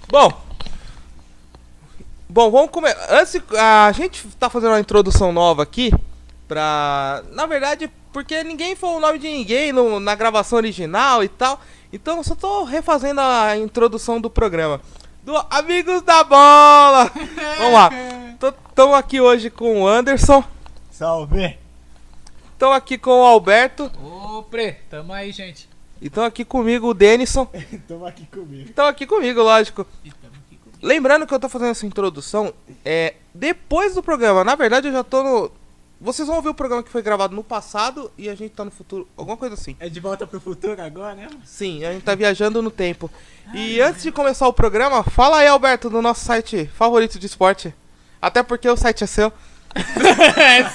Bom, vamos começar. Antes, a gente tá fazendo uma introdução nova aqui pra... Na verdade, porque ninguém falou o nome de ninguém na gravação original e tal. Então eu só tô refazendo a introdução do programa. Do Amigos da Bola! Vamos lá. Estamos aqui hoje com o Anderson. Salve! Estamos aqui com o Alberto. Ô, Pre, tamo aí, gente. E estão aqui comigo o Denison. Tamo aqui comigo. Estão aqui comigo, lógico. E tamo aqui comigo. Lembrando que eu tô fazendo essa introdução depois do programa. Na verdade, eu já tô no... Vocês vão ouvir o programa que foi gravado no passado e a gente tá no futuro. Alguma coisa assim. É de volta pro futuro agora, né? Sim, a gente tá viajando no tempo. E antes de começar o programa, fala aí, Alberto, do nosso site favorito de esporte. Até porque o site é seu.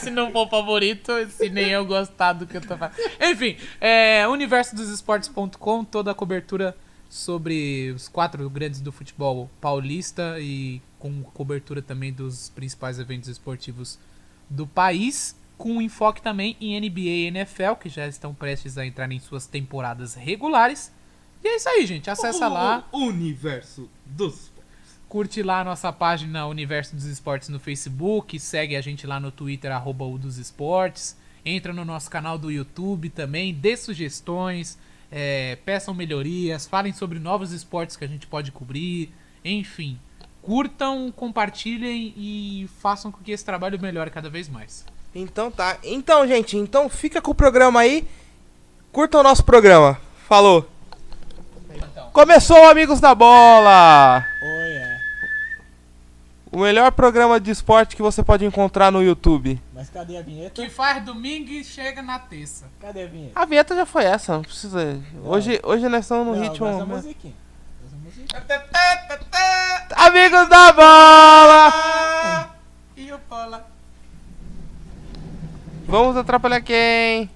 Se não for favorito, se nem eu gostar do que eu tô falando. Enfim, universodosesportes.com, toda a cobertura sobre os 4 grandes do futebol paulista e com cobertura também dos principais eventos esportivos do país, com enfoque também em NBA e NFL, que já estão prestes a entrar em suas temporadas regulares. E é isso aí, gente. Acessa lá. Universo dos... Curte lá a nossa página Universo dos Esportes no Facebook, segue a gente lá no Twitter, @udossportes, entra no nosso canal do YouTube também, dê sugestões, peçam melhorias, falem sobre novos esportes que a gente pode cobrir, enfim, curtam, compartilhem e façam com que esse trabalho melhore cada vez mais. Então tá. Então, gente, fica com o programa aí. Curta o nosso programa. Falou. Então, Começou, Amigos da Bola! Oi, O melhor programa de esporte que você pode encontrar no YouTube. Mas cadê a vinheta? que faz domingo e chega na terça. Cadê a vinheta? A vinheta já foi essa, não precisa. Hoje nós estamos no ritmo. Mas a musiquinha. Mas a musiquinha. Amigos da Bola! E o Paula? Vamos atrapalhar quem?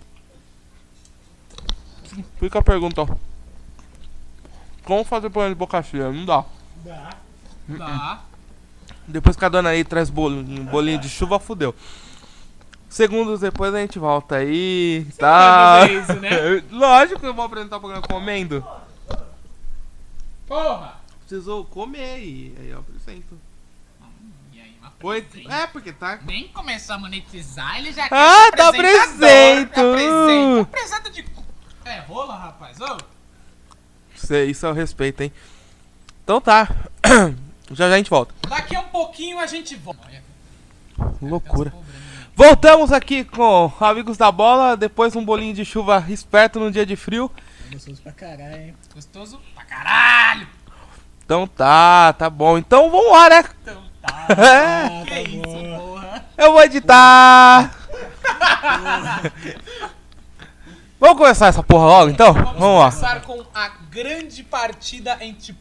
Fica a pergunta, ó. Como fazer pão de boca cheia? Não dá. Dá. Tá. Depois que a dona aí traz bolinho de chuva, fudeu. Segundos depois a gente volta aí. Tá. vai fazer isso, né? Lógico que eu vou apresentar o programa comendo. Porra! Precisou comer e aí eu apresento. E aí, uma Oi. presente. Porque tá. Nem começou a monetizar, ele já Ah, quer dá presente! Apresenta de... É rola, rapaz. Ô. Isso é o respeito, hein? Então tá. Já a gente volta. Daqui a um pouquinho a gente volta. Loucura. Voltamos aqui com Amigos da Bola. Depois um bolinho de chuva esperto num dia de frio. É gostoso pra caralho, hein? Gostoso pra caralho. Então tá bom. Então vamos lá, né? Então tá. Ah, Que tá isso, bom. porra. Eu vou editar. Vamos começar essa porra logo, então? Vamos lá. começar com a grande partida entre.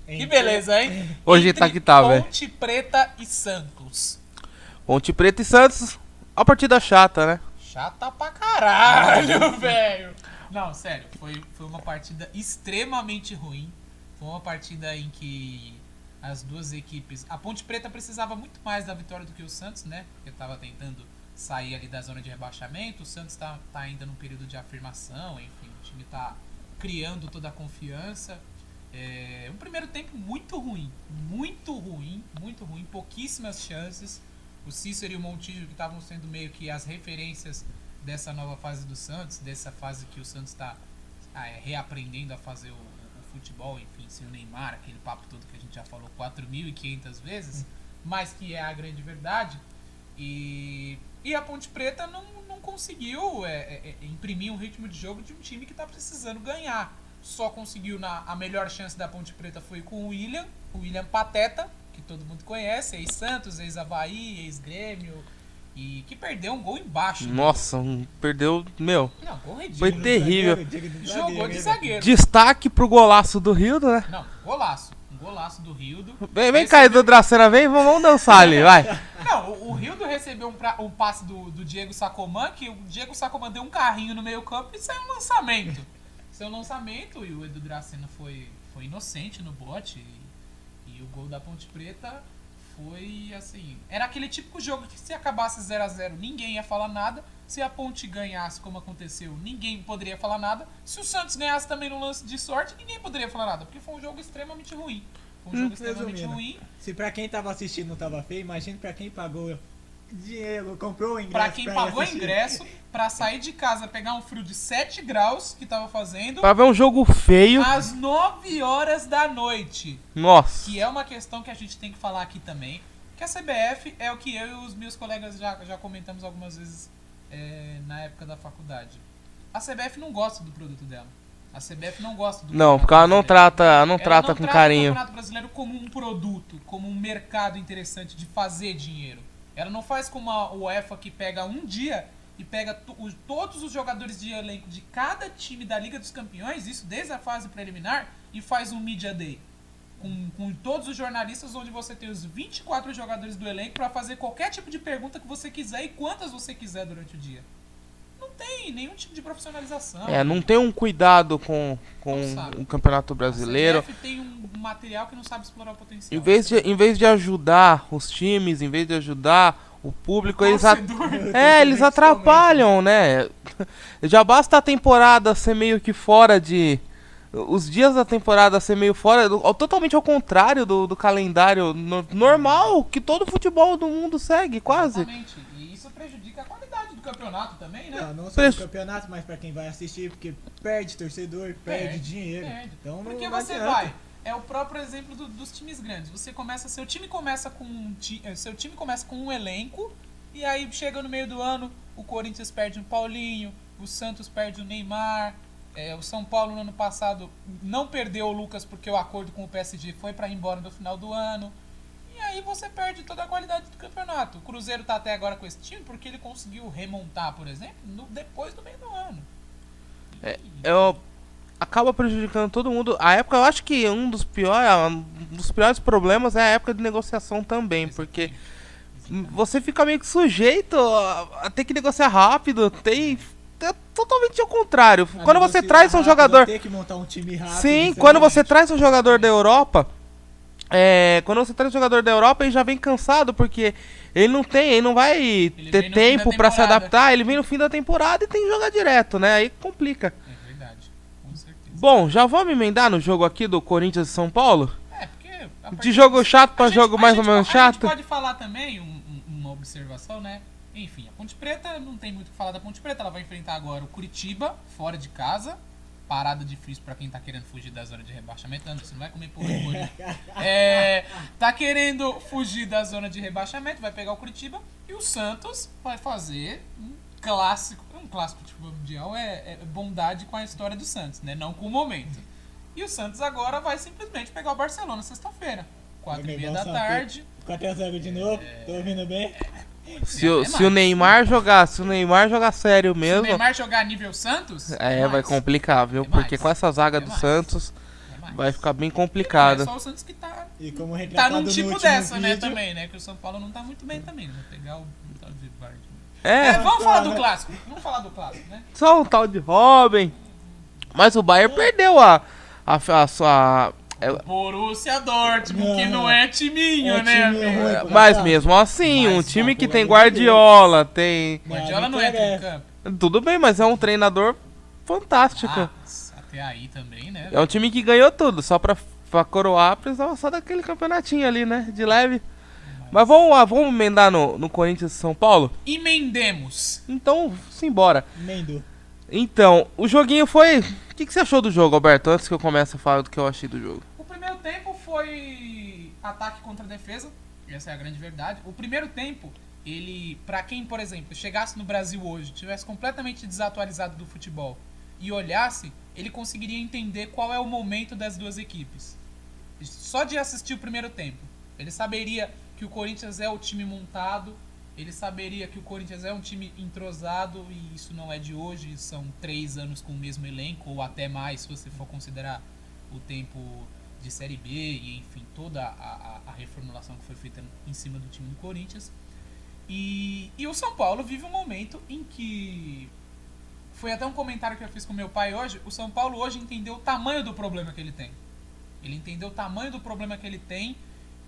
Que beleza, hein? Hoje Entre tá que tá, velho. Ponte Preta e Santos. Ponte Preta e Santos. A partida chata, né? Chata pra caralho, velho. Não, sério, foi uma partida extremamente ruim. Foi uma partida em que as duas equipes... A Ponte Preta precisava muito mais da vitória do que o Santos, né? Porque tava tentando sair ali da zona de rebaixamento. O Santos tá ainda num período de afirmação, enfim, o time tá criando toda a confiança. Um primeiro tempo muito ruim, pouquíssimas chances. O Cícero e o Montijo, que estavam sendo meio que as referências dessa nova fase do Santos, dessa fase que o Santos está reaprendendo a fazer o futebol, enfim, sem o Neymar, aquele papo todo que a gente já falou 4.500 vezes, mas que é a grande verdade. E a Ponte Preta não conseguiu imprimir um ritmo de jogo de um time que está precisando ganhar. Só conseguiu, a melhor chance da Ponte Preta foi com o William Pateta, que todo mundo conhece, ex-Santos, ex-Avaí, ex-Grêmio, e que perdeu um gol embaixo. Nossa, perdeu, meu. Não, gol ridículo. Foi terrível. Jogou de zagueiro. Destaque pro golaço do Rildo, né? Não, golaço. Um golaço do Rildo. Vem cá, Edu Dracena, vem, vamos dançar ali, vai. Não, o Rildo recebeu um passe do Diego Sacomã, que o Diego Sacomã deu um carrinho no meio campo e saiu um lançamento. E o Edu Dracena foi inocente no bote. E o gol da Ponte Preta foi assim, era aquele típico jogo que se acabasse 0x0 ninguém ia falar nada, se a Ponte ganhasse como aconteceu, ninguém poderia falar nada, se o Santos ganhasse também no lance de sorte, ninguém poderia falar nada, porque foi um jogo extremamente ruim. Foi um jogo extremamente Resumindo, ruim. Se pra quem tava assistindo não tava feio, imagina pra quem pagou dinheiro, comprou o ingresso. Pra quem ir pagou assistir. ingresso, pra sair de casa, pegar um frio de 7 graus que tava fazendo, Pra ver um jogo feio. às 9 horas da noite. Nossa. Que é uma questão que a gente tem que falar aqui também. Que a CBF é o que eu e os meus colegas já comentamos algumas vezes na época da faculdade. A CBF não gosta do produto dela. A CBF não gosta do Não, porque ela não trata, não trata com o carinho. Campeonato Brasileiro como um produto, como um mercado interessante de fazer dinheiro. Ela não faz como a UEFA, que pega um dia e pega todos os jogadores de elenco de cada time da Liga dos Campeões, isso desde a fase preliminar, e faz um Media Day. Com todos os jornalistas, onde você tem os 24 jogadores do elenco para fazer qualquer tipo de pergunta que você quiser e quantas você quiser durante o dia. Não tem nenhum tipo de profissionalização. Não tem um cuidado com Não sabe. o Campeonato Brasileiro. A CBF tem um material que não sabe explorar o potencial. Em vez de ajudar os times, em vez de ajudar o público, eles Torcedor. atrapalham, né? Já basta a temporada ser meio que fora de... Os dias da temporada ser meio fora, totalmente ao contrário do calendário normal que todo futebol do mundo segue, quase. Exatamente. E isso prejudica a qualidade do campeonato também, né? Não só do campeonato, mas pra quem vai assistir, porque perde torcedor, perde dinheiro. Então Porque não você adianta. vai. É o próprio exemplo dos times grandes. Seu time começa com um elenco, e aí chega no meio do ano, o Corinthians perde um Paulinho, o Santos perde o Neymar, o São Paulo no ano passado não perdeu o Lucas porque o acordo com o PSG foi para ir embora no final do ano. E aí você perde toda a qualidade do campeonato. O Cruzeiro tá até agora com esse time porque ele conseguiu remontar, por exemplo, depois do meio do ano. Acaba prejudicando todo mundo. A época, eu acho que um dos piores problemas é a época de negociação também, porque você fica meio que sujeito a ter que negociar rápido, é totalmente ao contrário. Quando você traz um jogador... Ter que montar um time rápido. Sim, quando você traz um jogador da Europa, ele já vem cansado, porque ele não vai ter tempo pra se adaptar, ele vem no fim da temporada e tem que jogar direto, né? Aí complica. É verdade, com certeza. Bom, já vamos emendar no jogo aqui do Corinthians e São Paulo? Porque... De jogo chato pra jogo mais ou menos chato? A gente pode falar também uma observação, né? Enfim, a Ponte Preta, não tem muito o que falar da Ponte Preta, ela vai enfrentar agora o Curitiba, fora de casa. Parada difícil pra quem tá querendo fugir da zona de rebaixamento. Anderson, não vai comer porra nenhuma. Tá querendo fugir da zona de rebaixamento, vai pegar o Curitiba. E o Santos vai fazer um clássico tipo mundial, é bondade com a história do Santos, né? Não com o momento. E o Santos agora vai simplesmente pegar o Barcelona sexta-feira, 4h30 da tarde. 4x0 de novo, tô ouvindo bem? Se o Neymar jogar sério mesmo... Se o Neymar jogar nível Santos... vai complicar, viu? Porque com essa zaga do Santos vai ficar bem complicado. É só o Santos que tá num tipo dessa, né, também, né? Que o São Paulo não tá muito bem também. Vou pegar o tal de Vardy. Vamos falar do clássico. Vamos falar do clássico, né? Só um tal de Robin. Mas o Bayern perdeu a sua... Borussia Dortmund, que não é timinho, né? Mas mesmo assim, um time que tem Guardiola, tem... Guardiola não entra em campo. Tudo bem, mas é um treinador fantástico. Até aí também, né? É um time que ganhou tudo, só pra coroar, precisava só daquele campeonatinho ali, né? De leve. Mas vamos lá, vamos emendar no Corinthians e São Paulo? Emendemos. Então, simbora. Emendo. Então, o joguinho foi... O que você achou do jogo, Alberto? Antes que eu comece a falar do que eu achei do jogo. O primeiro tempo foi ataque contra defesa. Essa é a grande verdade. O primeiro tempo, ele... Pra quem, por exemplo, chegasse no Brasil hoje, tivesse completamente desatualizado do futebol e olhasse, ele conseguiria entender qual é o momento das duas equipes. Só de assistir o primeiro tempo. Ele saberia que o Corinthians é o time montado, ele saberia que o Corinthians é um time entrosado, e isso não é de hoje, são 3 anos com o mesmo elenco, ou até mais, se você for considerar o tempo de Série B, e enfim, toda a reformulação que foi feita em cima do time do Corinthians. E o São Paulo vive um momento em que, foi até um comentário que eu fiz com meu pai hoje, o São Paulo hoje entendeu o tamanho do problema que ele tem. Ele entendeu o tamanho do problema que ele tem,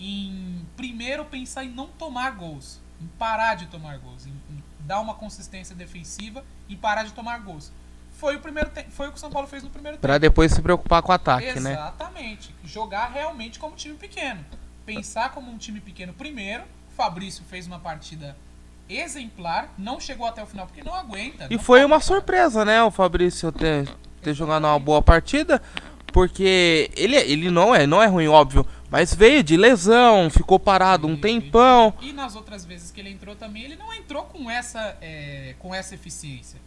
em primeiro pensar em não tomar gols, em parar de tomar gols, em dar uma consistência defensiva e parar de tomar gols. Foi o que o São Paulo fez no primeiro tempo. Pra depois se preocupar com o ataque, né? Exatamente. Jogar realmente como time pequeno. Pensar como um time pequeno primeiro. O Fabrício fez uma partida exemplar, não chegou até o final porque não aguenta. E não foi tá uma preparado. surpresa, né, o Fabrício ter jogado uma boa partida, porque ele não é ruim, óbvio, mas veio de lesão, ficou parado um tempão. E nas outras vezes que ele entrou também, ele não entrou com essa eficiência.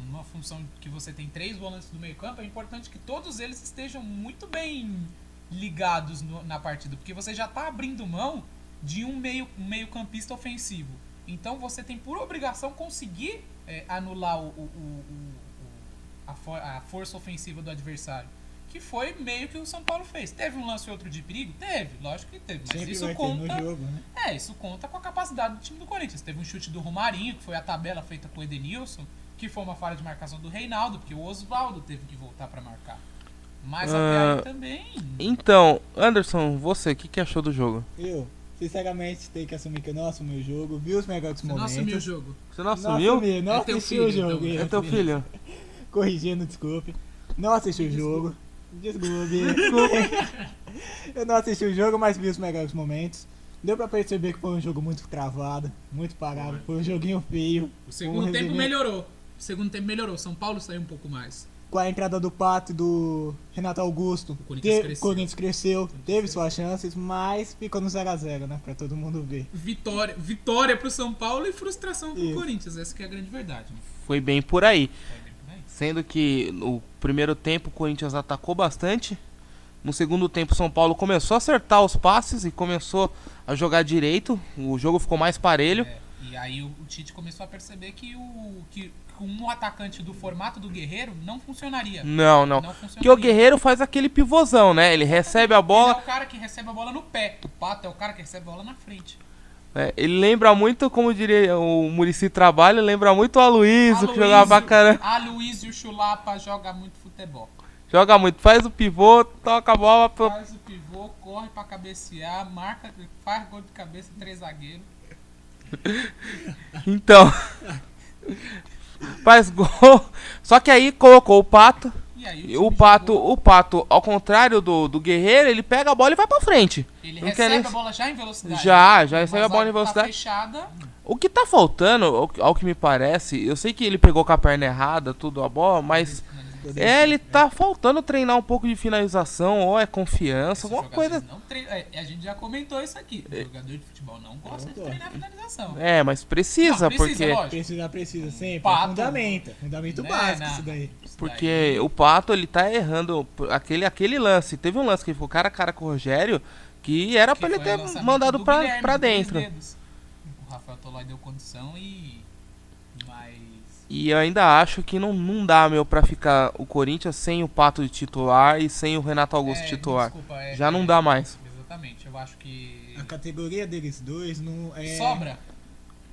Uma função que você tem 3 volantes do meio campo, é importante que todos eles estejam muito bem ligados na partida, porque você já está abrindo mão de um meio campista ofensivo. Então você tem por obrigação conseguir anular a força ofensiva do adversário. Que foi meio que o São Paulo fez. Teve um lance ou outro de perigo? Teve, lógico que teve. Mas Sempre isso vai ter conta. no jogo, né? Isso conta com a capacidade do time do Corinthians. Teve um chute do Romarinho, que foi a tabela feita com o Edenilson, que foi uma falha de marcação do Reinaldo, porque o Oswaldo teve que voltar para marcar. Mas até aí também. Então, Anderson, você, o que achou do jogo? Eu, sinceramente, tenho que assumir que eu não assumi o jogo, vi os melhores Você não momentos. assumiu o jogo. Você não assumiu? Não É teu assisti filho, o jogo. então. É teu filho? Corrigindo, desculpe. Não assisti o jogo. Desculpe. Eu não assisti o jogo, mas vi os melhores momentos. Deu pra perceber que foi um jogo muito travado, muito parado. Foi um joguinho feio. O segundo tempo melhorou. O segundo tempo melhorou. São Paulo saiu um pouco mais. Com a entrada do Pato e do Renato Augusto, O Corinthians cresceu. Corinthians cresceu, teve suas chances, mas ficou no 0x0, né? Pra todo mundo ver. Vitória pro São Paulo e frustração pro Isso. Corinthians. Essa que é a grande verdade. Né? Foi bem por aí. Foi bem por aí. Sendo que no primeiro tempo o Corinthians atacou bastante. No segundo tempo o São Paulo começou a acertar os passes e começou a jogar direito. O jogo ficou mais parelho. E aí o Tite começou a perceber que um atacante do formato do Guerreiro não funcionaria. Não. Porque o Guerreiro faz aquele pivôzão, né? Ele recebe a Ele é bola. o cara que recebe a bola no pé. O Pato é o cara que recebe a bola na frente. Ele lembra muito, como diria o Muricy Trabalho, lembra muito o Aloysio, que jogava pra caramba. Aloysio Chulapa joga muito futebol. Joga muito, faz o pivô, toca a bola. Faz o pivô, corre pra cabecear, marca, faz gol de cabeça, 3 zagueiros. Então, faz gol. Só que aí colocou o Pato. E aí E o Pato, ao contrário do Guerreiro, ele pega a bola e vai pra frente. Ele Não quer recebe nem- a bola já em velocidade. Já recebe Mas a bola em tá velocidade. fechada. O que tá faltando, ao que me parece, eu sei que ele pegou com a perna errada, tudo a bola, mas ele tá faltando treinar um pouco de finalização, ou é confiança, alguma coisa. A gente já comentou isso aqui. O jogador de futebol não gosta de treinar finalização. Mas precisa, Não, porque lógico. Precisa sempre. Pato. Fundamento Né, básico não. isso daí. Isso porque daí- o Pato, ele tá errando aquele lance. Teve um lance que ele ficou cara a cara com o Rogério, que era que pra ele foi ter o lançamento mandado do pra Guilherme, pra de 3 dentro. dedos. O Rafael Tolói deu condição mas E eu ainda acho que não dá, pra ficar o Corinthians sem o Pato de titular e sem o Renato Augusto titular. Desculpa, Já não dá mais. Exatamente, eu acho que A categoria deles dois não é sobra.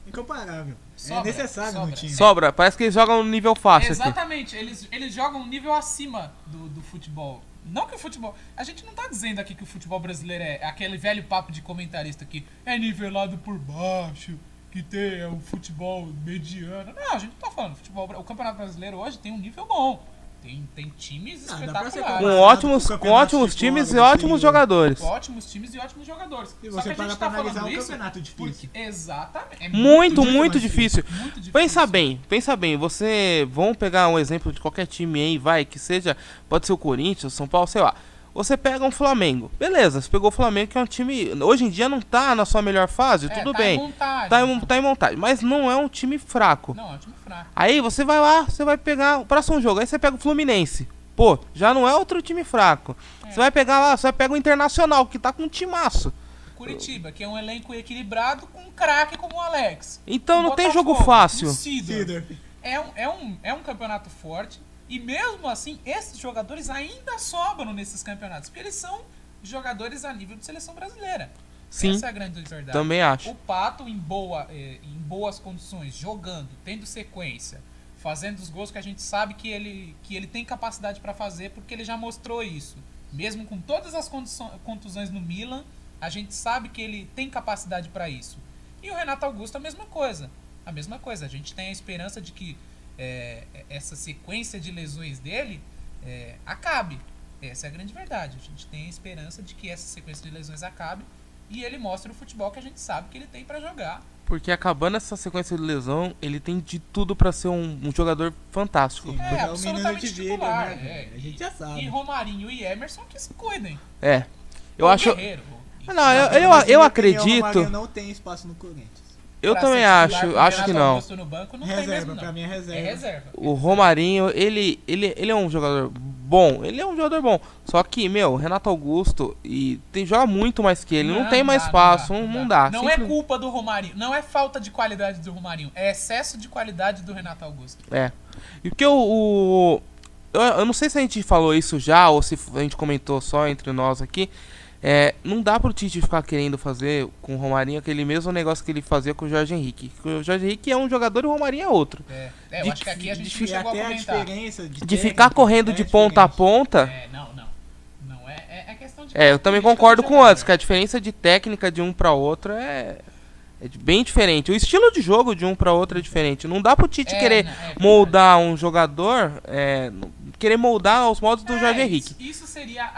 incomparável. Sobra, É necessário sobra. no time. Sobra, parece que eles jogam no nível fácil aqui. Exatamente, eles jogam um nível acima do futebol. Não que o futebol. A gente não tá dizendo aqui que o futebol brasileiro é aquele velho papo de comentarista que é nivelado por baixo, que tem o futebol mediano. Não, a gente não tá falando. O Campeonato Brasileiro hoje tem um nível bom. Tem times Ah, dá pra ser espetaculares. Com comparado ótimos, com o com campeonato ótimos de times e fora, do ótimos Rio. jogadores. Ótimos times e ótimos jogadores. E Só você que a para gente pra tá analisar falando um isso campeonato difícil. porque, exatamente. É Muito difícil. Muito difícil. Pensa bem, vamos pegar um exemplo de qualquer time aí, vai, que seja, pode ser o Corinthians, o São Paulo, sei lá. Você pega um Flamengo, beleza, você pegou o Flamengo, que é um time, hoje em dia não tá na sua melhor fase, tudo tá bem, Em montagem, tá em montagem, mas não é um time fraco. Não, é um time fraco. Aí você vai lá, você vai pegar o próximo jogo, aí você pega o Fluminense, pô, já não é outro time fraco. Você vai pegar lá, você vai pegar o Internacional, que tá com um timaço. Curitiba, que é um elenco equilibrado com um craque como o Alex. Então O não tem Botafogo, jogo fácil. o Sidor. Sidorf. É um campeonato forte. E mesmo assim, esses jogadores ainda sobram nesses campeonatos. Porque eles são jogadores a nível de seleção brasileira. Sim, Essa é a grande verdade. também acho. O Pato, em boas condições, jogando, tendo sequência, fazendo os gols que a gente sabe que ele tem capacidade para fazer, porque ele já mostrou isso. Mesmo com todas as contusões no Milan, A gente sabe que ele tem capacidade para isso. E o Renato Augusto a mesma coisa. A gente tem a esperança de que essa sequência de lesões dele acabe. Essa é a grande verdade. A gente tem a esperança de que essa sequência de lesões acabe e ele mostre o futebol que a gente sabe que ele tem para jogar. Porque acabando essa sequência de lesão, ele tem de tudo pra ser um jogador fantástico. Sim, É, é o absolutamente menino de vida, titular. né? A gente já sabe. E Romarinho e Emerson que se cuidem. Eu O acho. Guerreiro, Não, Mas, eu na minha opinião, acredito. O Romarinho não tem espaço no Corinthians. Eu pra também ser titular acho. com o Acho que Renato não. Augusto no banco, não tem Reserva, mesmo, não. pra mim é reserva. É reserva. O Romarinho, ele é um jogador bom. Ele é um jogador bom. Só que, meu, Renato Augusto joga muito mais que ele. Não tem mais espaço. Não dá. Não é culpa do Romarinho. Não é falta de qualidade do Romarinho. É excesso de qualidade do Renato Augusto. E porque eu não sei se a gente falou isso já ou se a gente comentou só entre nós aqui. Não dá pro Tite ficar querendo fazer com o Romarinho aquele mesmo negócio que ele fazia com o Jorge Henrique. O Jorge Henrique é um jogador e o Romarinho é outro. Eu acho que aqui a gente não E chegou a até a comentar. diferença De ficar correndo de ponta a ponta. Não é questão de... Eu também característica concordo do com o jogador. Anderson, que a diferença de técnica de um pra outro é bem diferente. O estilo de jogo de um pra outro é diferente. Não dá pro Tite querer moldar um jogador, querer moldar aos modos do Jorge Henrique. Isso seria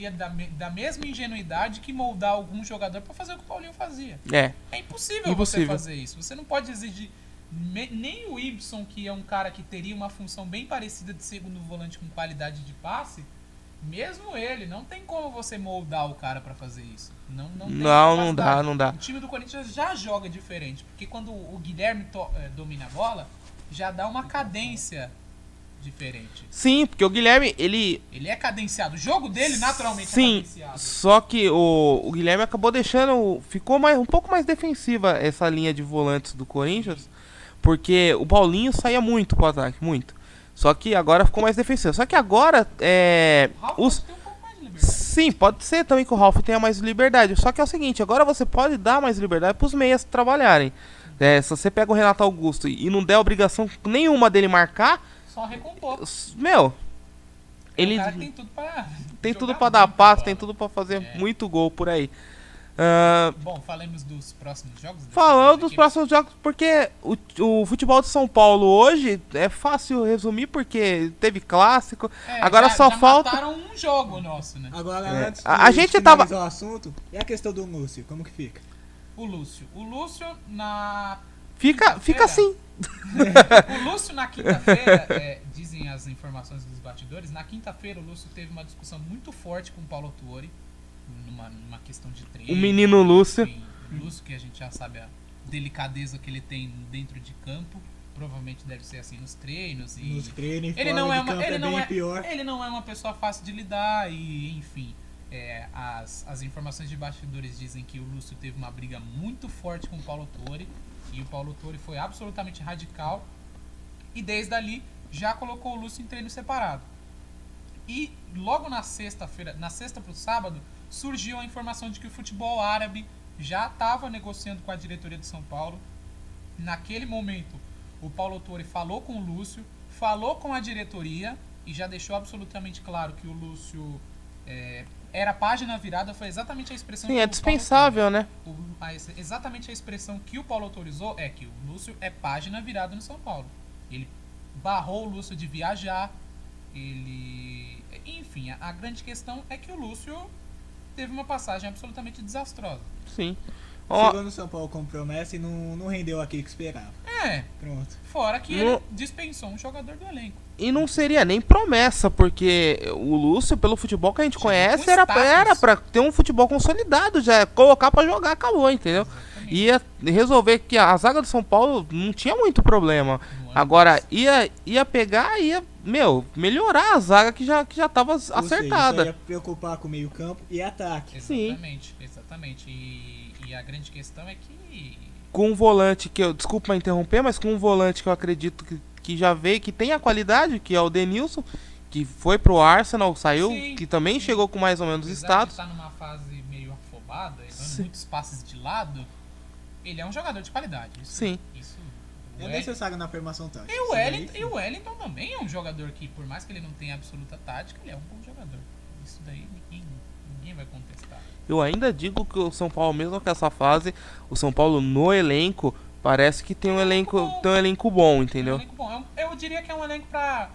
da mesma ingenuidade que moldar algum jogador pra fazer o que o Paulinho fazia. É impossível você fazer isso. Você não pode exigir nem o Ibson, que é um cara que teria uma função bem parecida de segundo volante com qualidade de passe. Mesmo ele, não tem como você moldar o cara pra fazer isso. Não dá. O time do Corinthians já joga diferente, porque quando o Guilherme domina a bola, já dá uma cadência diferente. Sim, porque o Guilherme, ele é cadenciado. O jogo dele, naturalmente, é sim, cadenciado. só que o Guilherme acabou deixando... Ficou um pouco mais defensiva essa linha de volantes do Corinthians, porque o Paulinho saía muito pro ataque, muito. Só que agora ficou mais defensivo. Só que agora O Ralf tem um pouco mais de liberdade. Sim, pode ser também que o Ralf tenha mais liberdade. Só que é o seguinte, agora você pode dar mais liberdade pros meias trabalharem. Se você pega o Renato Augusto e não der obrigação nenhuma dele marcar, Só recompor. Ele O cara tem tudo pra pra dar passe, tem tudo pra fazer muito gol por aí. Bom, falemos dos próximos jogos. Falando dos próximos jogos, porque o futebol de São Paulo hoje é fácil resumir, porque teve clássico. Agora só falta. Mataram um jogo nosso, né? Agora, antes de a gente tava. o assunto, e a questão do Lúcio, como que fica? O Lúcio na. Fica assim. O Lúcio na quinta-feira, dizem as informações dos bastidores, na quinta-feira o Lúcio teve uma discussão muito forte com o Paulo Tuori, numa questão de treino. O menino Lúcio. Enfim, o Lúcio, que a gente já sabe a delicadeza que ele tem dentro de campo, provavelmente deve ser assim nos treinos. Nos treinos, ele fora não de é uma, campo ele não bem é, pior. ele não é uma pessoa fácil de lidar e, enfim, as informações de bastidores dizem que o Lúcio teve uma briga muito forte com o Paulo Tuori e o Paulo Tuori foi absolutamente radical e desde ali já colocou o Lúcio em treino separado. E logo na sexta-feira, na sexta pro sábado, surgiu a informação de que o futebol árabe já estava negociando com a diretoria de São Paulo. Naquele momento, o Paulo Tuori falou com o Lúcio, falou com a diretoria e já deixou absolutamente claro que o Lúcio era página virada. Foi exatamente a expressão Sim, que é o dispensável, né? Exatamente a expressão que o Paulo autorizou é que o Lúcio é página virada no São Paulo. Ele barrou o Lúcio de viajar, enfim, a grande questão é que o Lúcio teve uma passagem absolutamente desastrosa. Sim. Chegou no São Paulo com promessa e não rendeu aquilo que esperava. Pronto. Fora que ele dispensou um jogador do elenco. E não seria nem promessa, porque o Lúcio, pelo futebol que a gente conhece, era pra ter um futebol consolidado, já colocar pra jogar, acabou, entendeu? Ia resolver que a zaga do São Paulo não tinha muito problema. Agora, ia pegar, melhorar a zaga que já tava acertada. Seja, ia preocupar com o meio campo e ataque. Exatamente. E a grande questão é que... Com um volante que desculpa me interromper, mas com um volante que eu acredito que já veio, que tem a qualidade, que é o Denilson, que foi pro Arsenal, saiu, que também chegou com mais ou menos status. Está numa fase meio afobada, dando muitos passes de lado, ele é um jogador de qualidade. Isso é necessário na formação tática. E o Wellington também é um jogador que, por mais que ele não tenha absoluta tática, ele é um bom jogador. Isso daí ninguém vai contestar. Eu ainda digo que o São Paulo, mesmo com essa fase, o São Paulo no elenco, parece que tem um elenco bom, entendeu? É um elenco bom. Eu diria que é um elenco pra...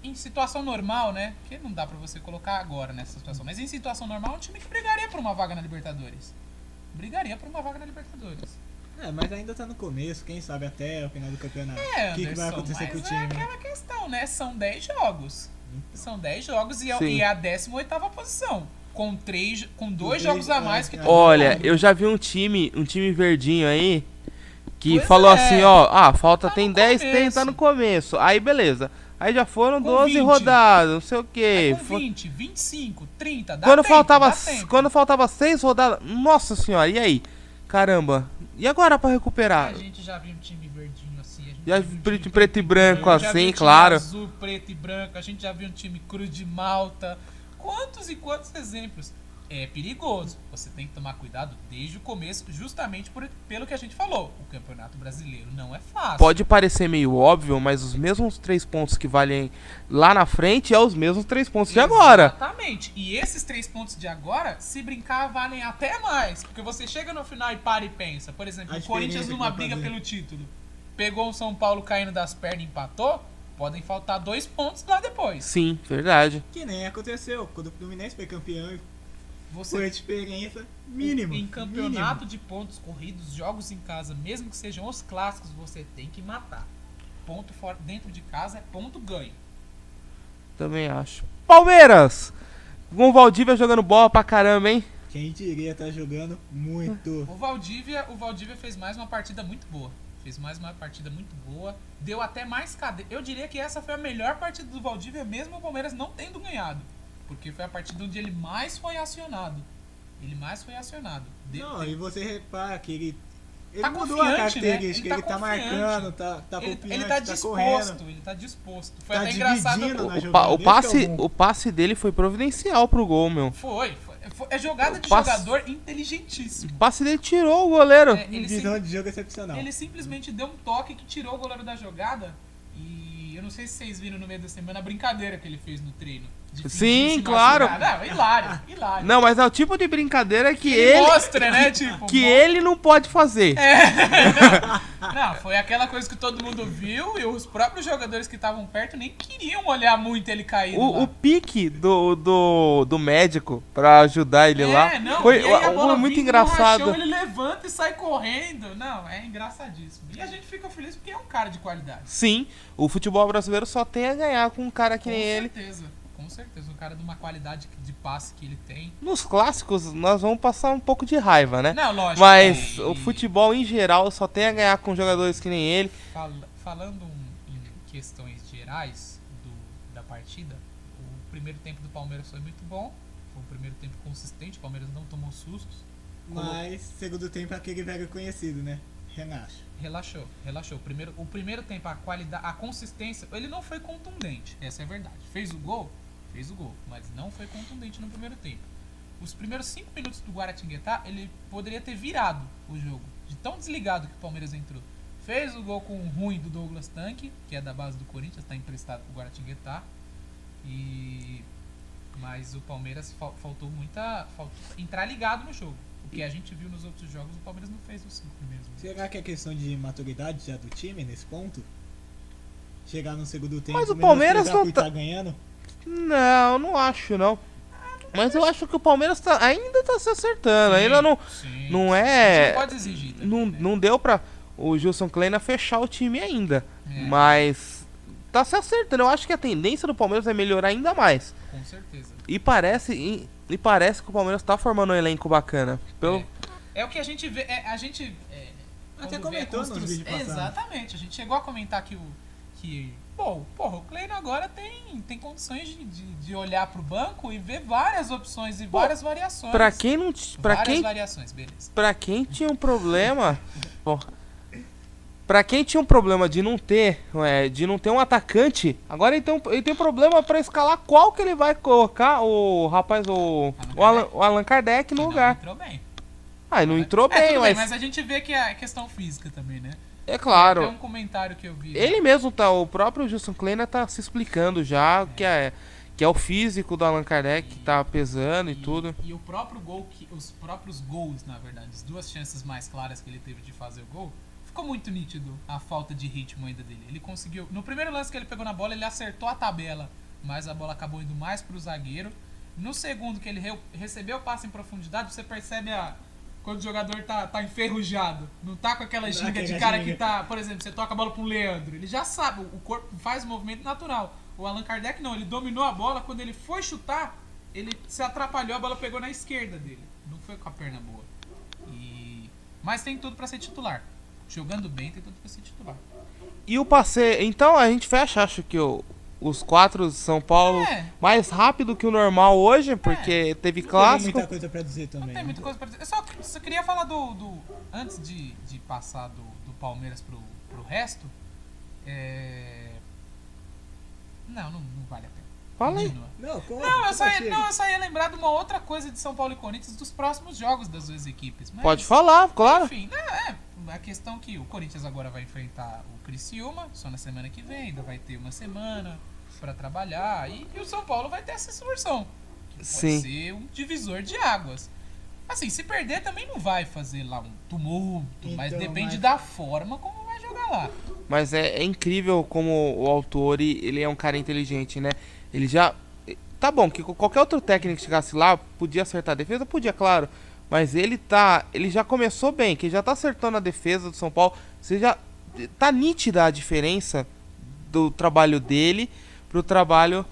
Em situação normal, né? Porque não dá pra você colocar agora nessa situação. Mas em situação normal, é um time que brigaria por uma vaga na Libertadores. Brigaria por uma vaga na Libertadores. Mas ainda tá no começo, quem sabe até o final do campeonato. É, O que vai Anderson, acontecer com o mas time? é aquela questão, né? São 10 jogos. São 10 jogos e Sim. é a 18ª posição. Com 2 Os jogos dois, a mais que é. todo Olha, mundo. eu já vi um time verdinho aí que Pois falou é. assim, ó, falta Tá tem no 10, começo. tá no começo. Aí beleza. Aí já foram Com 12 20. rodadas, não sei o quê. Aí com 20, 25, 30, dá Quando tempo, dá quando tempo. faltava 6 rodadas, nossa senhora, e aí? Caramba. E agora pra recuperar? A gente já viu um time verdinho assim. A gente Já viu um preto, time preto e branco já viu um assim, time claro. azul, preto e branco. A gente já viu um time cruz de Malta. Quantos e quantos exemplos? É perigoso. Você tem que tomar cuidado desde o começo, justamente pelo que a gente falou. O Campeonato Brasileiro não é fácil. Pode parecer meio óbvio, mas os mesmos 3 pontos que valem lá na frente é os mesmos 3 pontos de agora. Exatamente. E esses 3 pontos de agora, se brincar, valem até mais. Porque você chega no final e para e pensa. Por exemplo, A o Corinthians diferença que numa vai briga fazer. pelo título. Pegou o São Paulo caindo das pernas e empatou. Podem faltar 2 pontos lá depois. Sim, verdade. Que nem aconteceu quando o Fluminense foi campeão e foi a Você diferença mínima. em campeonato de pontos corridos, jogos em casa, mesmo que sejam os clássicos, você tem que matar. Ponto fora, dentro de casa é ponto ganho. Também acho. Palmeiras! Com o Valdívia jogando bola pra caramba, hein? Quem diria tá jogando muito. O Valdívia fez mais uma partida muito boa. Deu até mais cadeia. Eu diria que essa foi a melhor partida do Valdívia, mesmo o Palmeiras não tendo ganhado. Porque foi a partida onde ele mais foi acionado. Não, e você repara que ele Tá mudou a confiante, né? característica, Ele ele tá tá confiante. marcando, tá Ele, confiante, ele tá tá disposto, correndo. ele tá disposto. Foi Tá até engraçado. dividindo na O jogada, esse que é o bom. o passe dele foi providencial pro gol, meu. É jogada de passe- jogador inteligentíssimo. O passe dele tirou o goleiro. É, ele, Visão de jogo excepcional. ele simplesmente deu um toque que tirou o goleiro da jogada. E eu não sei se vocês viram no meio da semana a brincadeira que ele fez no treino. De fingir Sim, se claro. machucar. Não, hilário. Não, mas é o tipo de brincadeira que Ele ele mostra, né? Tipo, que ele não pode fazer. Não, foi aquela coisa que todo mundo viu e os próprios jogadores que estavam perto nem queriam olhar muito ele caído lá. O pique do médico pra ajudar ele lá foi e aí a bola muito vindo no engraçado. rachão, ele levanta e sai correndo. Não, é engraçadíssimo. E a gente fica feliz porque é um cara de qualidade. Sim, o futebol brasileiro só tem a ganhar com um cara que nem ele. Com certeza. Um cara de uma qualidade de passe que ele tem. Nos clássicos nós vamos passar um pouco de raiva, né? Não, lógico. Mas e- o futebol em geral só tem a ganhar com jogadores que nem ele. Falando em questões gerais da partida, o primeiro tempo do Palmeiras foi muito bom. Foi um primeiro tempo consistente, o Palmeiras não tomou sustos. Mas segundo tempo é aquele velho conhecido, né? Relaxou. O primeiro tempo, a qualidade, a consistência, ele não foi contundente, essa é a verdade. Fez o gol, mas não foi contundente no primeiro tempo. Os primeiros 5 minutos do Guaratinguetá, ele poderia ter virado o jogo, de tão desligado que o Palmeiras entrou. Fez o gol com o ruim do Douglas Tanque, que é da base do Corinthians, está emprestado pro Guaratinguetá. Mas o Palmeiras faltou entrar ligado no jogo. O que a gente viu nos outros jogos, o Palmeiras não fez os 5 primeiros. Será que é questão de maturidade já do time nesse ponto? Chegar no segundo tempo, Mas o Palmeiras menosprezar não por tá- tá ganhando? Não acho não. Mas eu acho que o Palmeiras ainda tá se acertando, ainda não é. A gente pode exigir também, né? Não deu pra o Gilson Kleina fechar o time ainda. É. Mas tá se acertando. Eu acho que a tendência do Palmeiras é melhorar ainda mais. Com certeza. E parece que o Palmeiras tá formando um elenco bacana. É o que a gente vê. Até quando vê a comentou nos construção- vídeos passados. Exatamente. A gente chegou a comentar que o Kleina agora tem condições de olhar pro banco e ver várias opções e várias variações. Pra quem não. Várias variações, beleza. Pra quem tinha um problema. Bom, pra quem tinha um problema de não ter um atacante, agora ele tem um problema pra escalar qual que ele vai colocar o rapaz, o Allan Kardec no Não lugar. entrou bem. Ah, ele não entrou bem, tudo mas a gente vê que é questão física também, né? é É claro. um comentário que eu vi. Ele mesmo tá, o próprio Gilson Kleina tá se explicando já que é o físico do Allan Kardec, que tá pesando e tudo. E o próprio gol, os próprios gols, na verdade, as duas chances mais claras que ele teve de fazer o gol, ficou muito nítido a falta de ritmo ainda dele. Ele conseguiu, no primeiro lance que ele pegou na bola, ele acertou a tabela, mas a bola acabou indo mais pro zagueiro. No segundo que ele recebeu o passe em profundidade, você percebe quando o jogador tá enferrujado. Não tá com aquela ginga de cara que tá... Por exemplo, você toca a bola pro Leandro. Ele já sabe, o corpo faz o movimento natural. O Allan Kardec não, ele dominou a bola. Quando ele foi chutar, ele se atrapalhou, a bola pegou na esquerda dele. Não foi com a perna boa. Mas tem tudo pra ser titular. Jogando bem, tem tudo pra ser titular. E o passeio... Então a gente fecha, acho que os 4 de São Paulo mais rápido que o normal hoje, porque teve clássico. Não tem muita coisa pra dizer também. Não tem muita coisa pra dizer. Eu só queria falar antes de passar do Palmeiras pro resto. Não vale a pena. Fala aí. Continua. Não, Eu só ia lembrar de uma outra coisa de São Paulo e Corinthians dos próximos jogos das duas equipes. Mas, Pode falar, claro. enfim, a questão que o Corinthians agora vai enfrentar o Criciúma só na semana que vem, ainda vai ter uma semana pra trabalhar, e o São Paulo vai ter essa excursão, que pode Sim. ser um divisor de águas. Assim, se perder também não vai fazer lá um tumulto, mas depende da forma como vai jogar lá. Mas é incrível como o Autori, ele é um cara inteligente, né? Ele já... Tá bom, que qualquer outro técnico que chegasse lá, podia acertar a defesa, podia, claro. Mas ele já começou bem, que ele já tá acertando a defesa do São Paulo. Você já... Tá nítida a diferença do trabalho dele pro trabalho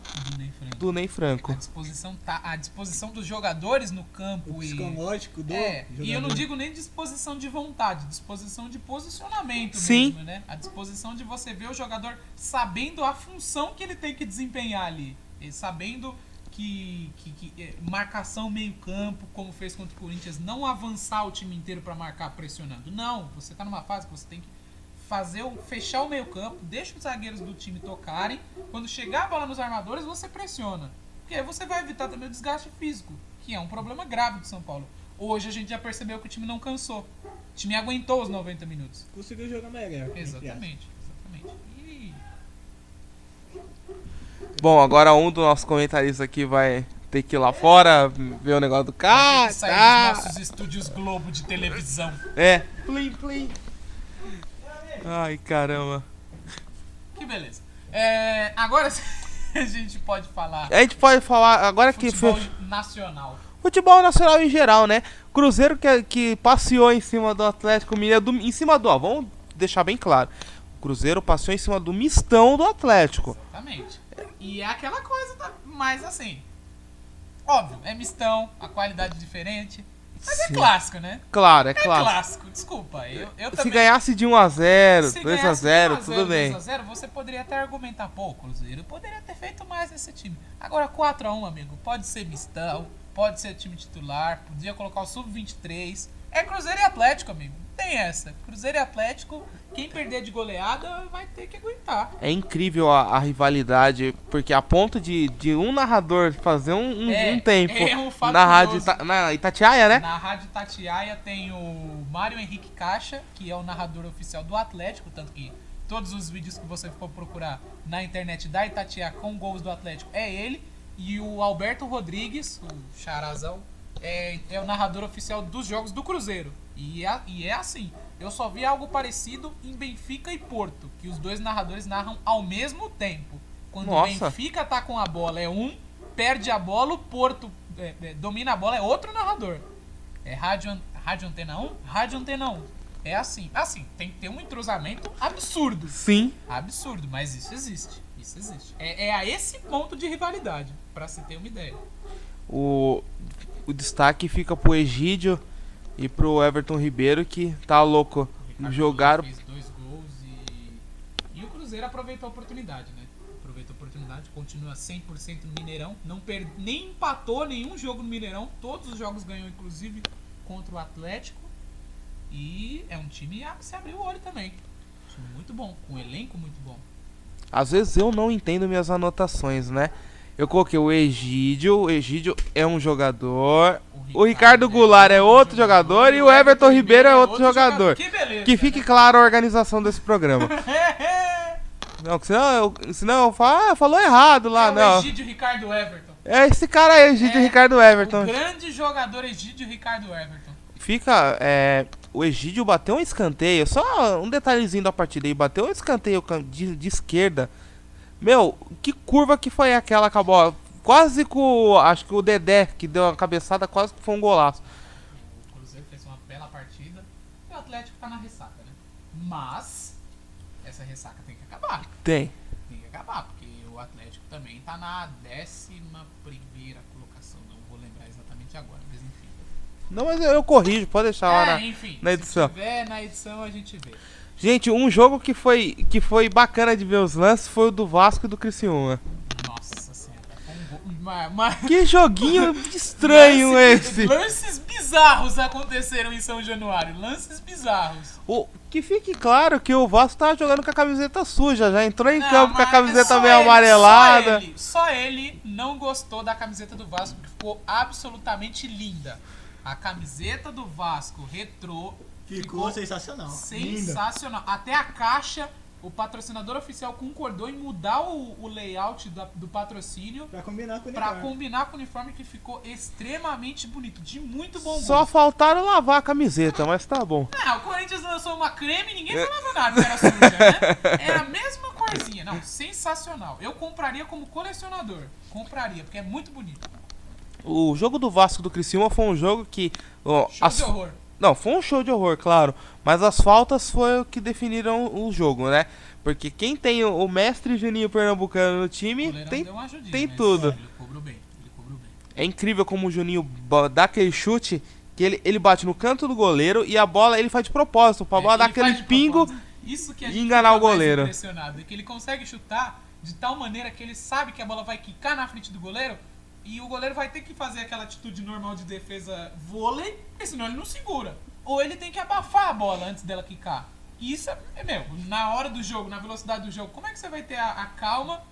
do Ney Franco. A disposição dos jogadores no campo O psicológico do jogador. E eu não digo nem disposição de vontade, disposição de posicionamento Sim. mesmo, né? A disposição de você ver o jogador sabendo a função que ele tem que desempenhar ali. Ele sabendo que marcação meio campo, como fez contra o Corinthians, não avançar o time inteiro para marcar pressionando. Não, você tá numa fase que você tem que fechar o meio campo, deixa os zagueiros do time tocarem. Quando chegar a bola nos armadores, você pressiona. Porque aí você vai evitar também o desgaste físico, que é um problema grave do São Paulo. Hoje a gente já percebeu que o time não cansou. O time aguentou os 90 minutos. Conseguiu jogar melhor. Exatamente. Bom, agora um dos nossos comentaristas aqui vai ter que ir lá fora, ver o negócio do cara. Tem que sair dos nossos estúdios Globo de televisão. Plim, plim. Ai, caramba. Que beleza. Agora a gente pode falar A gente pode falar, agora que... futebol nacional. Futebol nacional em geral, né? Cruzeiro que passeou em cima do Atlético Mineiro, vamos deixar bem claro. O Cruzeiro passeou em cima do mistão do Atlético. Exatamente. E é aquela coisa, mas assim, óbvio, é mistão, a qualidade é diferente, mas Sim. é clássico, né? Claro, é É claro. clássico, desculpa. Eu Se também, ganhasse de 1-0, se 2-0, ganhasse tudo bem. 2-0, você poderia até argumentar, pô, o Cruzeiro poderia ter feito mais nesse time. Agora 4-1, amigo, pode ser mistão, pode ser time titular, podia colocar o Sub-23. É Cruzeiro e Atlético, amigo. Tem essa. Cruzeiro e Atlético, quem perder de goleada vai ter que aguentar. É incrível a rivalidade, porque a ponto de um narrador fazer um tempo fabuloso. na rádio na Itatiaia, né? Na Rádio Tatiaia tem o Mário Henrique Caixa, que é o narrador oficial do Atlético, tanto que todos os vídeos que você for procurar na internet da Itatiaia com gols do Atlético é ele. E o Alberto Rodrigues, o Charazão, é o narrador oficial dos jogos do Cruzeiro. E é assim, eu só vi algo parecido em Benfica e Porto, que os dois narradores narram ao mesmo tempo. Quando o Benfica tá com a bola é um, perde a bola, o Porto domina a bola, é outro narrador. É Rádio Antena 1, Rádio Antena 1. É assim, tem que ter um entrosamento absurdo. Sim. Absurdo, mas isso existe. Isso existe. É a esse ponto de rivalidade, pra se ter uma ideia. O destaque fica pro Egídio e pro Everton Ribeiro, que tá louco. Jogaram. Fez 2 gols e o Cruzeiro aproveitou a oportunidade, né? Aproveitou a oportunidade, continua 100% no Mineirão, nem empatou nenhum jogo no Mineirão, todos os jogos ganhou, inclusive contra o Atlético. E é um time a se abrir o olho também. Um time muito bom, com um elenco muito bom. Às vezes eu não entendo minhas anotações, né? Eu coloquei o Egídio é um jogador, o Ricardo Goulart é outro jogador e o Everton Ribeiro é outro jogador. Que beleza, Que fique claro a organização desse programa. Não, senão eu falo, falou errado lá, É o não. Egídio Ricardo Everton. É esse cara aí, Egídio Ricardo Everton. O grande jogador Egídio Ricardo Everton. O Egídio bateu um escanteio, só um detalhezinho da partida aí, bateu um escanteio de esquerda. Meu, que curva que foi aquela com a bola? Quase acho que o Dedé, que deu uma cabeçada, quase que foi um golaço. O Cruzeiro fez uma bela partida e o Atlético tá na ressaca, né? Mas essa ressaca tem que acabar. Tem que acabar, porque o Atlético também tá na 11ª colocação. Não vou lembrar exatamente agora, mas enfim. Não, mas eu corrijo, pode deixar lá Enfim, na edição. Se tiver na edição a gente vê. Gente, um jogo que foi bacana de ver os lances foi o do Vasco e do Criciúma. Nossa senhora, foi Que joguinho estranho esse. Lances bizarros aconteceram em São Januário. Lances bizarros. Que fique claro que o Vasco tava jogando com a camiseta suja, já entrou em Não, campo com a mas camiseta só meio ele, amarelada. Só ele não gostou da camiseta do Vasco, que ficou absolutamente linda. A camiseta do Vasco retrô Ficou sensacional. Linda. sensacional. Até a caixa, o patrocinador oficial concordou em mudar o layout do patrocínio Pra combinar com o pra uniforme. combinar com o uniforme, que ficou extremamente bonito, de muito bom Só gosto. faltaram lavar a camiseta, mas tá bom. O Corinthians lançou uma creme e ninguém falava nada que era suja, né? É a mesma corzinha. Não, sensacional. Eu compraria como colecionador. Compraria, porque é muito bonito. O jogo do Vasco e do Criciúma foi um jogo que... Show de horror. Não, foi um show de horror, claro. Mas as faltas foi o que definiram o jogo, né? Porque quem tem o mestre Juninho Pernambucano no time Goleirão deu uma ajudinha, tem mas tudo. Ele cobrou bem. É incrível como o Juninho dá aquele chute que ele bate no canto do goleiro e a bola ele faz de propósito, pra bola dar Ele faz aquele de pingo propósito. Isso que a e gente enganar fica o goleiro. mais impressionado, é que ele consegue chutar de tal maneira que ele sabe que a bola vai quicar na frente do goleiro e o goleiro vai ter que fazer aquela atitude normal de defesa vôlei, porque senão ele não segura. Ou ele tem que abafar a bola antes dela quicar. E isso na hora do jogo, na velocidade do jogo, como é que você vai ter a calma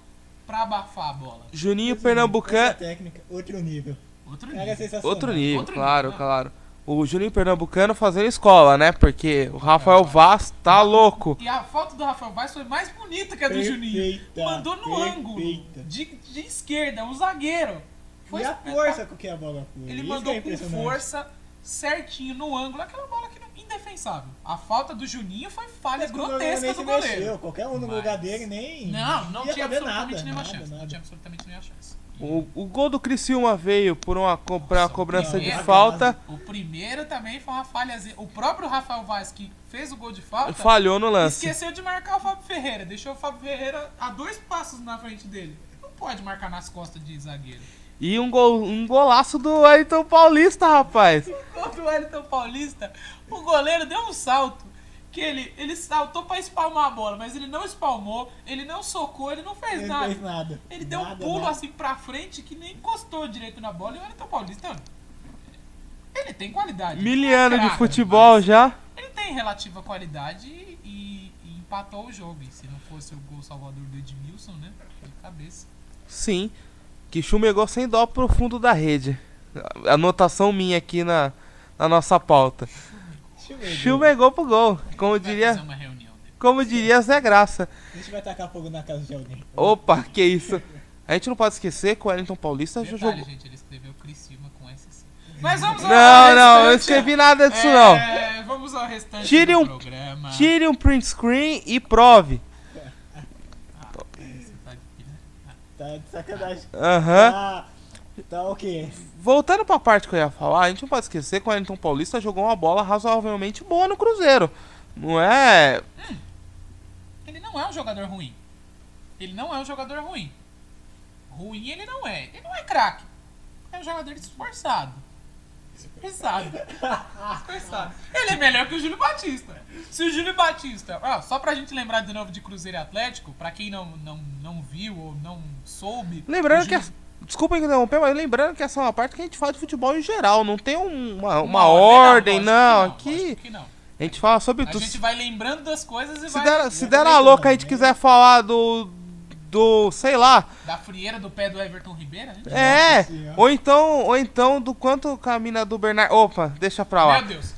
pra abafar a bola? Juninho Pernambucano... Outra técnica, outro nível. Outro Cara, é nível. sensacional. Outro nível, Outro claro, nível, claro. O Juninho Pernambucano fazendo escola, né? Porque o Rafael Vaz tá louco. E a foto do Rafael Vaz foi mais bonita que a do Juninho. Perfeita, Mandou no ângulo, perfeita. de esquerda, um zagueiro. Foi E a espetacular. força com que a bola foi. Ele Isso mandou que é com impressionante. força, certinho no ângulo, aquela bola que indefensável. A falta do Juninho foi falha Mas o goleiro grotesca nem do se goleiro. mexeu. Qualquer um no Mas- lugar dele nem. Não ia tinha fazer absolutamente nenhuma nada, chance. Não nada. tinha absolutamente nenhuma chance. O gol do Criciúma veio por uma cobrança de primeiro- falta. O primeiro também foi uma falhazinha. O próprio Rafael Vaz, que fez o gol de falta, Falhou no lance. esqueceu de marcar o Fábio Ferreira. Deixou o Fábio Ferreira a 2 passos na frente dele. Não pode marcar nas costas de zagueiro. E um golaço do Ayrton Paulista, rapaz. Contra o Wellington Paulista, o goleiro deu um salto. Que ele saltou pra espalmar a bola, mas ele não espalmou, ele não socou, ele não fez Ele nada. não fez nada. Ele deu um Nada, pulo nada. assim pra frente que nem encostou direito na bola. E o Wellington Paulista, ele tem qualidade. Miliano Não é de craque, futebol mas já. Ele tem relativa qualidade e empatou o jogo. E se não fosse o gol salvador do Edmilson, né? De cabeça. Sim. Que chumegou sem dó pro fundo da rede. Anotação minha aqui na nossa pauta. Chumegou pro gol. Como Vai diria, fazer uma reunião dele. como diria Zé Graça. A gente vai tacar fogo na casa de alguém. Opa, que isso. A gente não pode esquecer que o Wellington Paulista já Detalhe, jogou. gente, ele escreveu Criciúma com SC. Mas vamos ao Não, eu restante. escrevi nada disso não. Vamos ao restante Tire do um- programa. Tire um print screen e prove. Você tá de pilha. Tá de sacanagem. Aham. Tá o quê? Voltando pra parte que eu ia falar, a gente não pode esquecer que o Wellington Paulista jogou uma bola razoavelmente boa no Cruzeiro. Não é... Ele não é um jogador ruim. Ele não é um jogador ruim. Ruim ele não é. Ele não é craque. É um jogador esforçado. Esforçado. Ele é melhor que o Júlio Batista. Se o Júlio Batista... só pra gente lembrar de novo de Cruzeiro e Atlético, pra quem não viu ou não soube... Lembrando o que... Júlio- Desculpa interromper, mas lembrando que essa é uma parte que a gente fala de futebol em geral. Não tem uma Uma ordem, não. lógico Aqui que não. a gente fala sobre A tudo. gente vai lembrando das coisas e Se vai... der a louca a gente quiser falar do sei lá, Da frieira do pé do Everton Ribeiro, a gente... é, Nossa Senhora. ou então do quanto caminha do Bernardo. Opa, deixa pra lá. Meu Deus.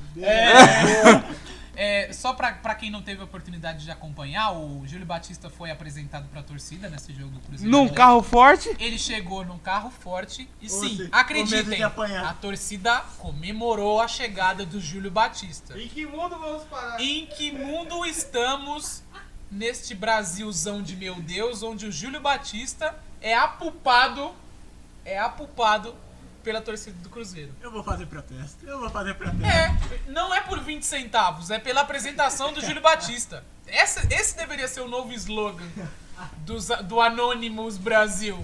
Só pra quem não teve a oportunidade de acompanhar, o Júlio Batista foi apresentado pra torcida nesse jogo do Cruzeiro. Num carro forte. Ele chegou num carro forte e Ou sim, seja, acreditem, com medo de apanhar. a torcida comemorou a chegada do Júlio Batista. Em que mundo vamos parar? Em que mundo estamos neste Brasilzão de meu Deus, onde o Júlio Batista é apupado pela torcida do Cruzeiro? Eu vou fazer protesto. Não é por 20 centavos, é pela apresentação do Júlio Batista. Esse deveria ser o novo slogan do Anonymous Brasil.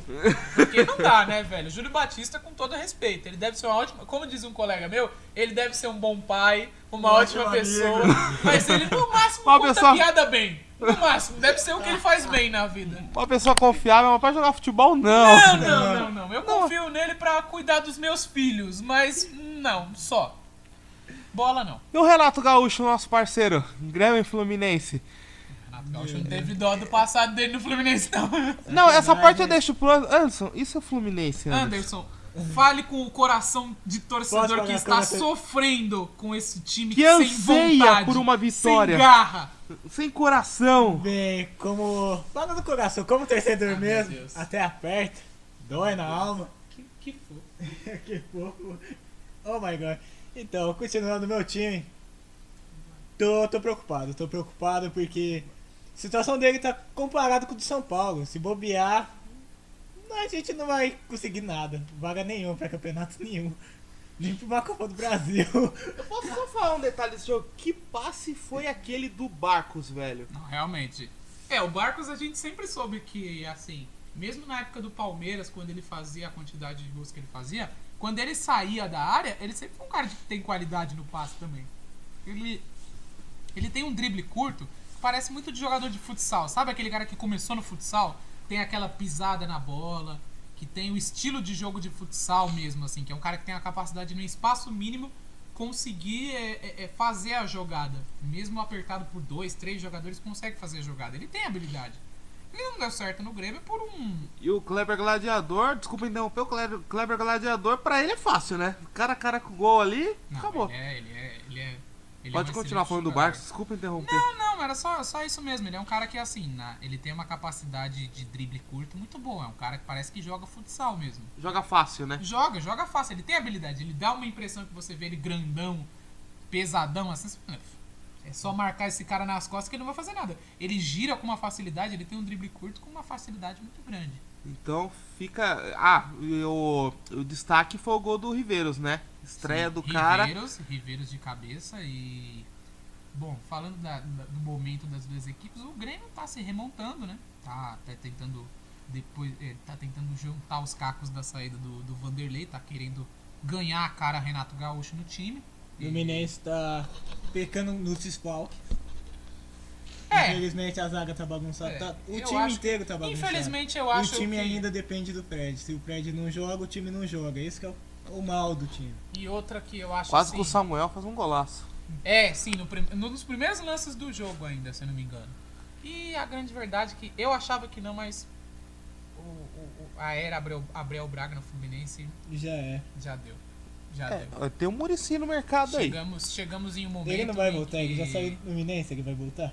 Porque não dá, né, velho? Júlio Batista, com todo respeito, ele deve ser uma ótima... Como dizia um colega meu, ele deve ser um bom pai, uma ótima pessoa, mas ele no máximo conta piada bem. No máximo, deve ser o que ele faz bem na vida. Uma pessoa confiável, mas pra jogar futebol, não. Não. Eu confio nele pra cuidar dos meus filhos, mas não, só. Bola não. E o Renato Gaúcho, nosso parceiro, Grêmio e Fluminense? Renato Gaúcho não teve dó do passado dele no Fluminense, não. Não, essa parte eu deixo pro Anderson. Isso é Fluminense, Anderson, fale com o coração de torcedor que está sofrendo com esse time que sem anseia vontade, por uma vitória. sem garra. Sem coração. Bem, fala do coração, como torcedor meu mesmo, Deus. até aperta, dói na alma. Que fofo. Que fofo. Oh my god. Então, continuando meu time, tô preocupado porque a situação dele tá comparada com o de São Paulo. Se bobear, a gente não vai conseguir nada, vaga nenhuma pra campeonato nenhum. Nem pra uma Copa do Brasil. Eu posso só falar um detalhe desse jogo? Que passe foi aquele do Barcos, velho? Não, realmente. O Barcos a gente sempre soube que, assim, mesmo na época do Palmeiras, quando ele fazia a quantidade de gols que ele fazia, quando ele saía da área, ele sempre foi um cara que tem qualidade no passe também. Ele tem um drible curto, que parece muito de jogador de futsal. Sabe aquele cara que começou no futsal, tem aquela pisada na bola, que tem o estilo de jogo de futsal mesmo, assim, que é um cara que tem a capacidade no espaço mínimo conseguir fazer a jogada. Mesmo apertado por 2, 3 jogadores, consegue fazer a jogada. Ele tem habilidade. Ele não deu certo no Grêmio por um... E o Kleber Gladiador, desculpa interromper, o Kleber Gladiador pra ele é fácil, né? Cara a cara com o gol ali, Não, acabou. Ele Pode é um continuar excelente falando do jogador. Barcos, desculpa interromper. Não, era só isso mesmo. Ele é um cara que, assim, ele tem uma capacidade de drible curto muito boa. É um cara que parece que joga futsal mesmo. Joga fácil, né? Joga fácil. Ele tem habilidade. Ele dá uma impressão que você vê ele grandão, pesadão, assim. Você fala, é só marcar esse cara nas costas que ele não vai fazer nada. Ele gira com uma facilidade, ele tem um drible curto com uma facilidade muito grande. Então fica... o destaque foi o gol do Riveiros, né? Estreia do cara. Riveiros de cabeça e... Bom, falando do momento das duas equipes, o Grêmio tá se remontando, né? Tá tentando juntar os cacos da saída do Vanderlei, tá querendo ganhar a cara Renato Gaúcho no time. O Fluminense tá pecando nos desfalques. Infelizmente a zaga tá bagunçada. O time inteiro tá bagunçado. Infelizmente eu acho que... O time que... ainda depende do Fred. Se o Fred não joga, o time não joga. Esse que é o mal do time. E outra que eu acho Quase assim, que o Samuel faz um golaço. Sim, nos primeiros lances do jogo ainda, se eu não me engano. E a grande verdade é que eu achava que não, mas a era Abel Braga no Fluminense já deu. Tem um Muricy no mercado aí. Chegamos em um momento. Ele não vai voltar, ele já saiu do Fluminense, ele vai voltar?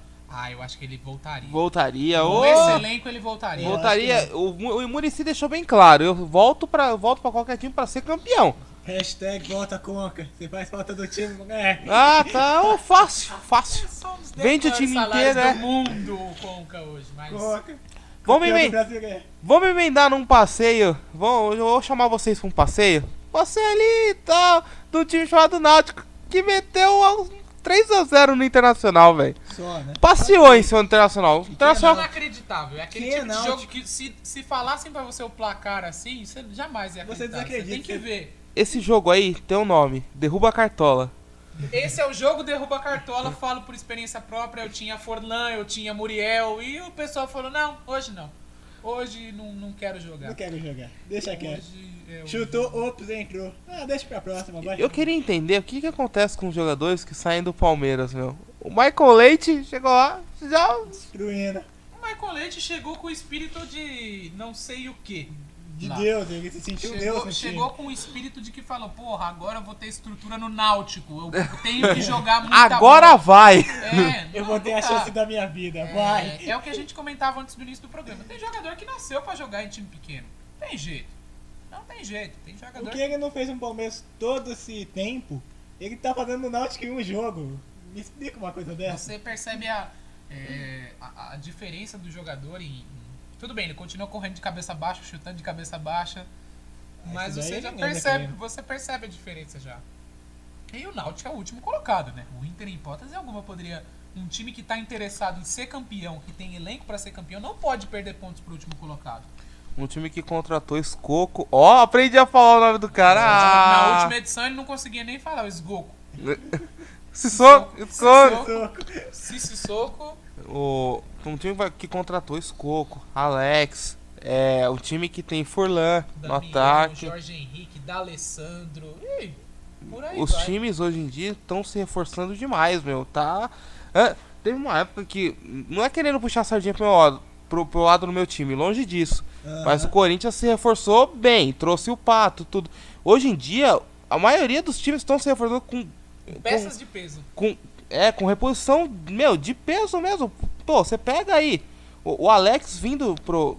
Eu acho que ele voltaria. Voltaria. Com esse elenco ele voltaria. Voltaria. O Muricy deixou bem claro. Eu volto pra qualquer time pra ser campeão. Hashtag volta Conca. Você faz falta do time, Tá fácil. Somos Vende o time inteiro, do mundo, o Conca hoje, mas... Conca. Vamos emendar num passeio. Eu vou chamar vocês pra um passeio. Passeio ali e tal, do time chamado Náutico, que meteu 3-0 no Internacional, velho. Né? Passeou em seu Internacional. Internacional é inacreditável. É aquele tipo de não, jogo que se falassem pra você o placar assim, você jamais ia acreditar. Você desacredita. Você tem que ver. Esse jogo aí tem um nome, Derruba a Cartola. Esse é o jogo Derruba a Cartola, falo por experiência própria. Eu tinha Forlan, eu tinha Muriel, e o pessoal falou, não, hoje não. Hoje não quero jogar. Não quero jogar, deixa quieto. Hoje Chutou, ops, entrou. Deixa pra próxima. Eu queria entender o que acontece com os jogadores que saem do Palmeiras, meu. O Michael Leite chegou lá, já... Destruindo. O Michael Leite chegou com o espírito de não sei o que. De lá. Deus, ele se sentiu Deus no Chegou time. com o espírito de que falou, porra, agora eu vou ter estrutura no Náutico, eu tenho que jogar muita Agora bola. vai! Eu vou ter a chance da minha vida, vai. É o que a gente comentava antes do início do programa. Tem jogador que nasceu pra jogar em time pequeno. Tem jeito. Não tem jeito. Tem jogador Porque ele não fez um Palmeiras todo esse tempo, ele tá fazendo no Náutico em um jogo. Me explica uma coisa dessa. Você percebe a diferença do jogador tudo bem, ele continua correndo de cabeça baixa, chutando de cabeça baixa, mas daí você ele já não percebe, defende. você percebe a diferença já. E o Náutico é o último colocado, né? O Inter, em hipótese alguma, poderia... Um time que tá interessado em ser campeão, que tem elenco pra ser campeão, não pode perder pontos pro último colocado. Um time que contratou Escoco. Ó, aprendi a falar o nome do cara. Na última edição ele não conseguia nem falar o Esgoco. Sissoko. Sissoko. Um time que contratou Escoco, Alex. O time que tem Furlan no Damião, ataque. Jorge Henrique, D'Alessandro. E por aí Os vai. times hoje em dia estão se reforçando demais, meu. Tá. Teve uma época que. Não é querendo puxar a sardinha pro lado do meu time, longe disso. Mas o Corinthians se reforçou bem, trouxe o Pato, tudo. Hoje em dia, a maioria dos times estão se reforçando com Peças de peso. com reposição, de peso mesmo. Pô, você pega aí o Alex vindo pro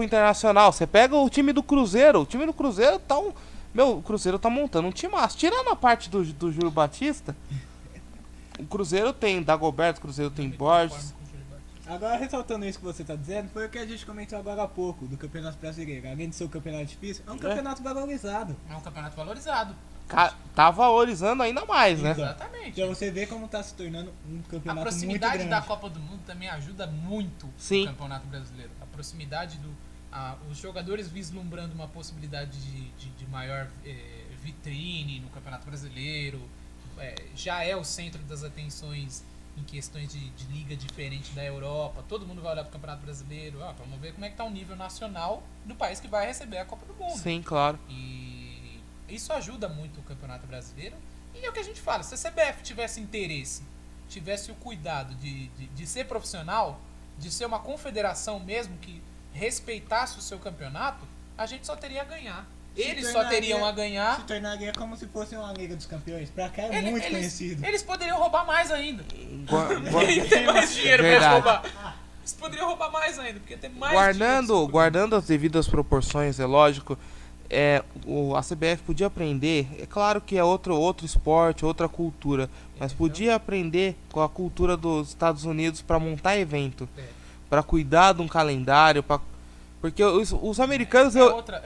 Internacional. Você pega o time do Cruzeiro. O time do Cruzeiro tá o Cruzeiro tá montando um timaço. Tirando a parte do Júlio Batista, o Cruzeiro tem Dagoberto, o Cruzeiro tem Borges. Agora, ressaltando isso que você tá dizendo, foi o que a gente comentou agora há pouco, do Campeonato Brasileiro. Além de ser um campeonato difícil, é um campeonato valorizado. É um campeonato valorizado. Tá valorizando ainda mais, né? Exatamente. Pra você ver como tá se tornando um A campeonato muito proximidade grande. da Copa do Mundo também ajuda muito Sim. o Campeonato Brasileiro. A proximidade os jogadores vislumbrando uma possibilidade de maior vitrine no Campeonato Brasileiro. Já é o centro das atenções em questões de liga diferente da Europa. Todo mundo vai olhar pro Campeonato Brasileiro. Vamos ver como é que tá o nível nacional do país que vai receber a Copa do Mundo. Sim, claro. E isso ajuda muito o Campeonato Brasileiro. E é o que a gente fala, se a CBF tivesse interesse, tivesse o cuidado de ser profissional, de ser uma confederação mesmo que respeitasse o seu campeonato, a gente só teria a ganhar. Eles só teriam a ganhar. Se tornaria como se fosse uma Liga dos Campeões. Pra cá é muito conhecido. Eles poderiam roubar mais ainda. Gua- Tem mais dinheiro pra Verdade. roubar. Eles poderiam roubar mais ainda, porque tem mais dinheiro. Guardando as devidas proporções, é lógico, a CBF podia aprender, é claro que é outro esporte, outra cultura, mas podia aprender com a cultura dos Estados Unidos para montar evento, para cuidar de um calendário, porque os americanos, É outra.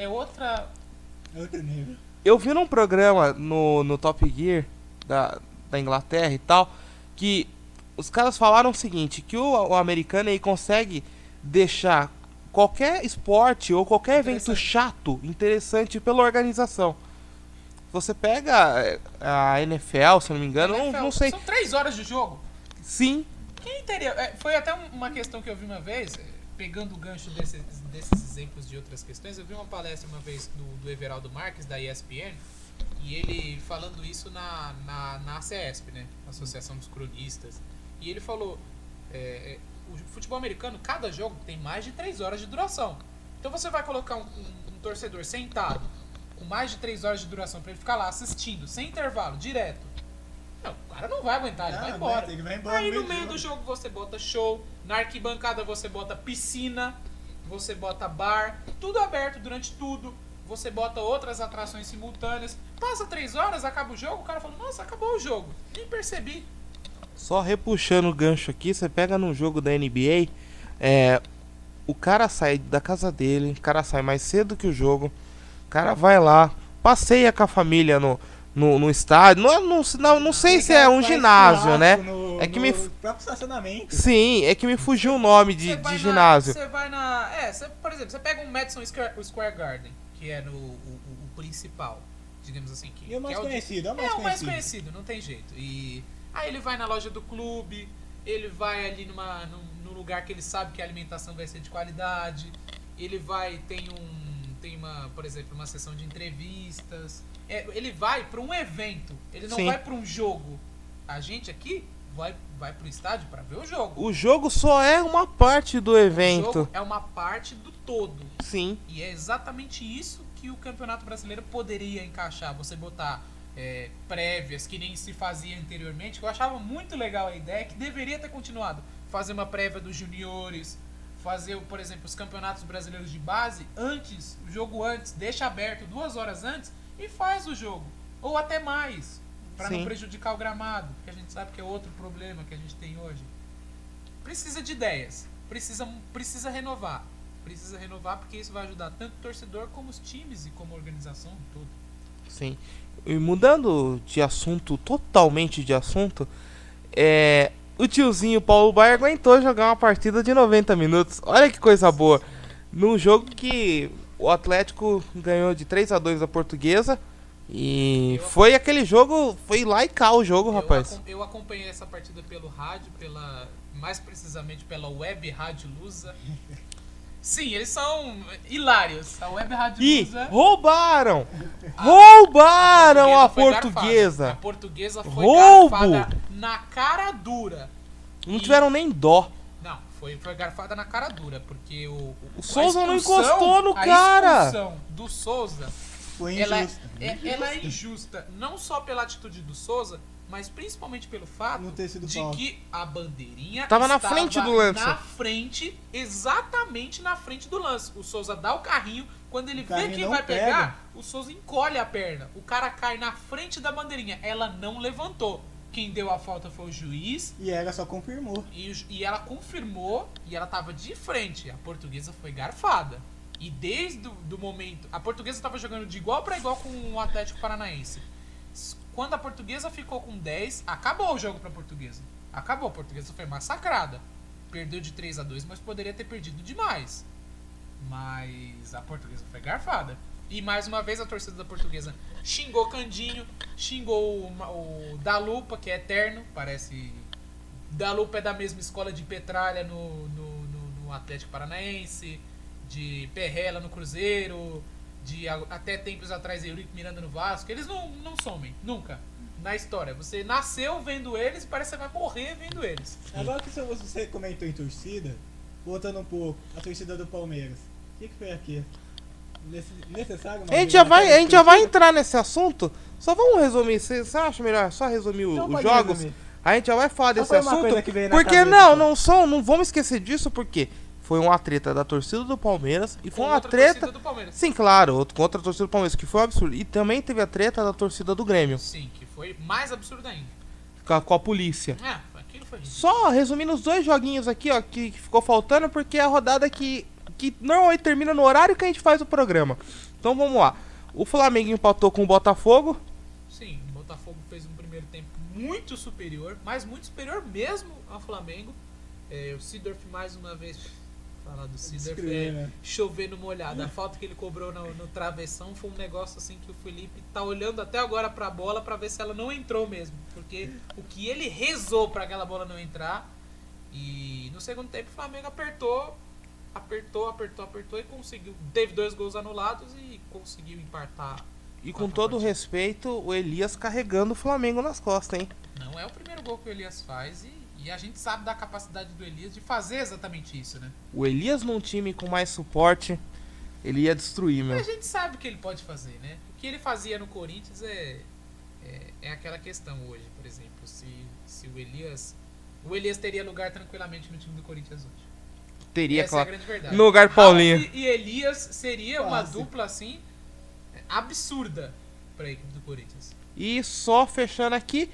É outro nível. eu vi num programa no Top Gear da Inglaterra e tal, que os caras falaram o seguinte, que o americano aí consegue deixar qualquer esporte ou qualquer evento chato interessante pela organização. Você pega a NFL, se eu não me engano, não sei. São 3 horas de jogo. Sim, Quem teria. Foi até uma questão que eu vi uma vez, pegando o gancho desses exemplos de outras questões. Eu vi uma palestra uma vez do Everaldo Marques, da ESPN, e ele falando isso na ACESP, né? Associação dos Cronistas. E ele falou: o futebol americano, cada jogo tem mais de 3 horas de duração. Então você vai colocar um torcedor sentado com mais de 3 horas de duração pra ele ficar lá assistindo, sem intervalo, direto. Não, o cara não vai aguentar, ele vai embora. Ele vai embora. Aí no meio do jogo você bota show, na arquibancada você bota piscina, você bota bar, tudo aberto durante tudo. Você bota outras atrações simultâneas. Passa 3 horas, acaba o jogo, o cara fala: nossa, acabou o jogo. Nem percebi. só repuxando o gancho aqui, você pega num jogo da NBA, o cara sai da casa dele, o cara sai mais cedo que o jogo, o cara vai lá, passeia com a família no estádio, não sei se é um ginásio, né? É que me próprio estacionamento. Sim, é que me fugiu o nome de ginásio. Você vai por exemplo, você pega um Madison Square Garden, que é o principal, digamos assim. E o mais que conhecido, é o mais o mais conhecido. conhecido, não tem jeito. E aí ele vai na loja do clube, ele vai ali num lugar que ele sabe que a alimentação vai ser de qualidade, ele vai, por exemplo, uma sessão de entrevistas. Ele vai para um evento, ele não Sim. vai para um jogo. A gente aqui vai pro estádio pra ver o jogo. O jogo só é uma parte do O evento. jogo é uma parte do todo. Sim. E é exatamente isso que o Campeonato Brasileiro poderia encaixar. Você botar prévias que nem se fazia anteriormente, que eu achava muito legal a ideia, que deveria ter continuado. Fazer uma prévia dos juniores, fazer, por exemplo, os campeonatos brasileiros de base antes, o jogo antes, deixa aberto 2 horas antes e faz o jogo. Ou até mais, para não Sim. prejudicar o gramado, que a gente sabe que é outro problema que a gente tem hoje. Precisa de ideias, precisa renovar. Precisa renovar porque isso vai ajudar tanto o torcedor como os times e como a organização toda. Sim. E mudando de assunto, totalmente de assunto, o tiozinho Paulo Baier aguentou jogar uma partida de 90 minutos. Olha que coisa boa. Num jogo que o Atlético ganhou de 3-2 da Portuguesa. E foi aquele jogo, foi lá e cá o jogo, rapaz. Eu acompanhei essa partida pelo rádio, mais precisamente pela Web Rádio Lusa. Sim, eles são hilários. A Web Rádio E Lusa. roubaram! Roubaram a foi Portuguesa! garfada. A Portuguesa foi Roubo! garfada na cara dura. Não tiveram nem dó. Não, foi garfada na cara dura, porque o Souza não expulsão- encostou no a cara. expulsão do Souza, Foi ela injusto. ela é injusta, não só pela atitude do Souza, mas principalmente pelo fato Não ter sido de falta. que a bandeirinha Tava na estava frente do lance. na frente, exatamente na frente do lance. O Souza dá o carrinho, quando ele vê carrinho que não vai pega. pegar, o Souza encolhe a perna. O cara cai na frente da bandeirinha, ela não levantou. Quem deu a falta foi o juiz. E ela só confirmou. E ela confirmou e ela tava de frente. A Portuguesa foi garfada. E desde do momento... A Portuguesa tava jogando de igual para igual com o Atlético Paranaense. Quando a Portuguesa ficou com 10, acabou o jogo pra Portuguesa. Acabou, a Portuguesa foi massacrada. Perdeu de 3-2, mas poderia ter perdido demais. Mas a Portuguesa foi garfada. E mais uma vez a torcida da Portuguesa xingou Candinho, xingou o Dalupa, que é eterno, parece... Dalupa é da mesma escola de Petralha no Atlético Paranaense, de Perrela no Cruzeiro, de até tempos atrás Eurico Miranda no Vasco. Eles não somem, nunca, na história. Você nasceu vendo eles e parece que você vai morrer vendo eles. Agora que você comentou em torcida, voltando um pouco, a torcida do Palmeiras. O que foi aqui? Necessário? A gente já vai entrar nesse assunto. Só vamos resumir. Você acha melhor só resumir Então os pode jogos? resumir. A gente já vai falar Só desse foi uma assunto. coisa que veio na Porque cabeça, não vamos esquecer disso, porque foi uma treta da torcida do Palmeiras e foi Com uma outra treta. torcida do Palmeiras. Sim, claro, contra a torcida do Palmeiras, que foi um absurdo. E também teve a treta da torcida do Grêmio, Sim, que foi mais absurdo ainda. com a polícia. Aquilo foi ridículo. Só resumindo os dois joguinhos aqui, ó, que ficou faltando, porque é a rodada que normalmente termina no horário que a gente faz o programa. Então vamos lá. O Flamengo empatou com o Botafogo. Sim, o Botafogo fez um primeiro tempo muito superior, mas muito superior mesmo ao Flamengo. O Seedorf, mais uma vez, falar do Seedorf, Descrever, né? chovendo molhado. A falta que ele cobrou no travessão foi um negócio assim que o Felipe tá olhando até agora pra bola pra ver se ela não entrou mesmo. Porque o que ele rezou pra aquela bola não entrar. E no segundo tempo o Flamengo apertou e conseguiu. Teve 2 gols anulados e conseguiu empatar. E com todo respeito, o Elias carregando o Flamengo nas costas, hein? Não é o primeiro gol que o Elias faz e a gente sabe da capacidade do Elias de fazer exatamente isso, né? O Elias num time com mais suporte, ele ia destruir, meu. Mas a gente sabe que ele pode fazer, né? O que ele fazia no Corinthians é aquela questão hoje, por exemplo. Se o Elias teria lugar tranquilamente no time do Corinthians hoje. Teria, Essa é a claro. grande verdade. No lugar de Paulinho. Ralf e Elias seria uma Quase. dupla assim absurda pra equipe do Corinthians. E só fechando aqui,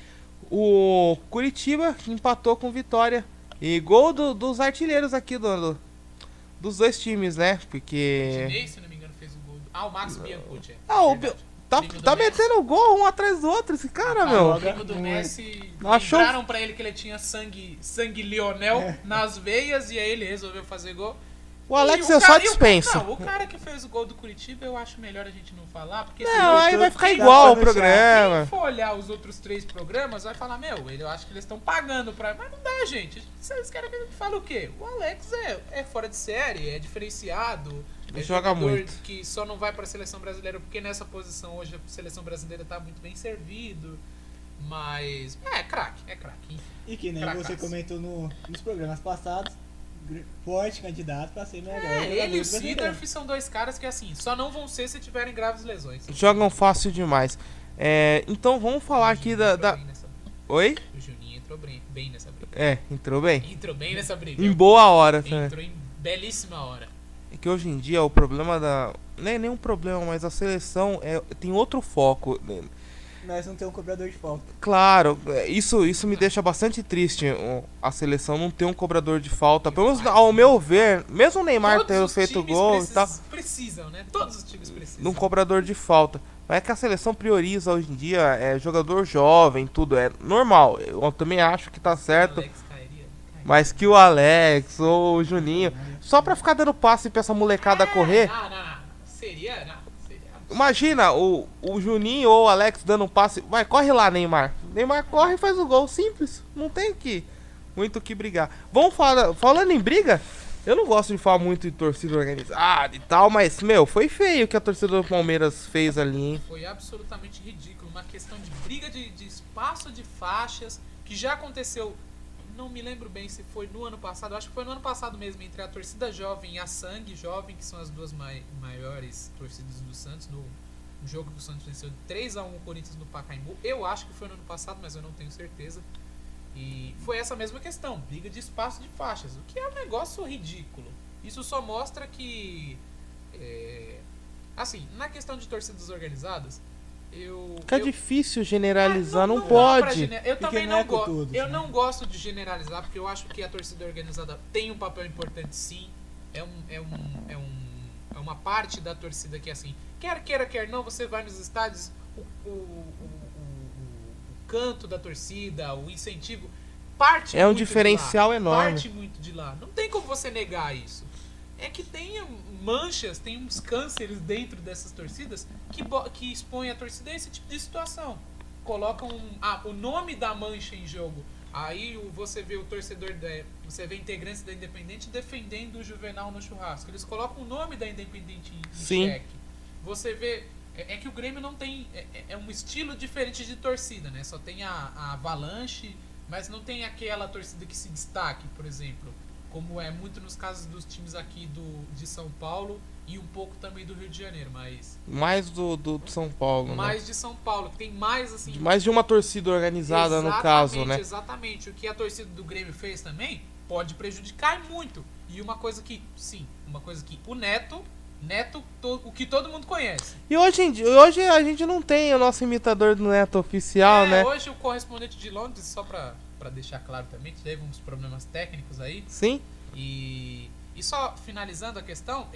o Curitiba empatou com Vitória. E gol dos artilheiros aqui dos dois times, né? O Porque... Dinei, se não me engano, fez o gol. O Max Biancucci. o Verdade. tá Primo do tá Messi. metendo gol um atrás do outro esse cara, Ah, meu. O primo do Muito. Messi Achou- lembraram pra ele que ele tinha sangue Lionel nas veias e aí ele resolveu fazer gol. O Alex E eu só cara- dispenso. Não, o cara que fez o gol do Curitiba eu acho melhor a gente não falar, porque Não, aí vai ficar Quem igual o tá programa. quem for olhar os outros 3 programas vai falar, eu acho que eles estão pagando pra... Mas não dá, gente. Vocês querem que a gente fale o quê? O Alex é fora de série, é diferenciado. É Joga jogador muito. que só não vai pra seleção brasileira porque nessa posição hoje a seleção brasileira tá muito bem servido. Mas, é craque. E que nem Cracaço. você comentou nos programas passados, forte candidato pra ser melhor. Ele e o Seedorf são dois caras que, assim, só não vão ser se tiverem graves lesões. Jogam fácil demais. Então vamos falar aqui da... Oi? O Juninho entrou bem nessa briga. Entrou bem. Entrou bem nessa briga. Em boa hora também. Entrou em belíssima hora. É que hoje em dia o problema da... Não é nenhum problema, mas a seleção tem outro foco. Nós não temos um cobrador de falta. Claro, isso me deixa bastante triste, a seleção não ter um cobrador de falta. Pelo menos, ao meu ver, mesmo o Neymar Todos tendo os feito times gol e tal, precisam, né? Todos os times precisam. de um cobrador de falta. Mas é que a seleção prioriza hoje em dia jogador jovem, tudo é normal. Eu também acho que tá certo. Alex cairia. Mas que o Alex ou o Juninho, só pra ficar dando passe pra essa molecada correr. Não. Seria. Imagina o Juninho ou o Alex dando um passe. Vai, corre lá, Neymar. Neymar corre e faz o gol. Simples. Não tem muito o que brigar. Vamos falando em briga. Eu não gosto de falar muito de torcida organizada e tal, mas, foi feio o que a torcida do Palmeiras fez ali, hein? Foi absolutamente ridículo. Uma questão de briga de espaço de faixas que já aconteceu. Não me lembro bem se foi no ano passado. Acho que foi no ano passado mesmo, entre a torcida jovem e a Sangue Jovem, que são as duas maiores torcidas do Santos, no jogo que o Santos venceu de 3-1 o Corinthians no Pacaembu. Eu acho que foi no ano passado, mas eu não tenho certeza. E foi essa mesma questão, briga de espaço de faixas, o que é um negócio ridículo. Isso só mostra que, assim, na questão de torcidas organizadas, Fica difícil generalizar, não dá pode. Eu também não gosto. Todos, Eu né? não gosto de generalizar, porque eu acho que a torcida organizada tem um papel importante, sim. É uma parte da torcida que, assim, quer queira, quer não, você vai nos estádios, o canto da torcida, o incentivo, parte É um muito diferencial de lá, enorme. parte muito de lá. Não tem como você negar isso. É que tem manchas, tem uns cânceres dentro dessas torcidas que expõem a torcida a esse tipo de situação. Colocam o nome da mancha em jogo. Aí você vê o torcedor, você vê integrantes da Independente defendendo o Juvenal no churrasco. Eles colocam o nome da Independente em Sim. xeque. Você vê... É que o Grêmio não tem... É um estilo diferente de torcida, né? Só tem a Avalanche, mas não tem aquela torcida que se destaque, por exemplo. Como é muito nos casos dos times aqui de São Paulo e um pouco também do Rio de Janeiro, mas... Mais do São Paulo, Mais né? de São Paulo, que tem mais, assim... Mais de uma torcida organizada, no caso, né? Exatamente. O que a torcida do Grêmio fez também pode prejudicar muito. E uma coisa que o Neto, o que todo mundo conhece. E hoje a gente não tem o nosso imitador do Neto oficial, né? Hoje o correspondente de Londres, só pra deixar claro também, que teve uns problemas técnicos aí. Sim. E só finalizando a questão,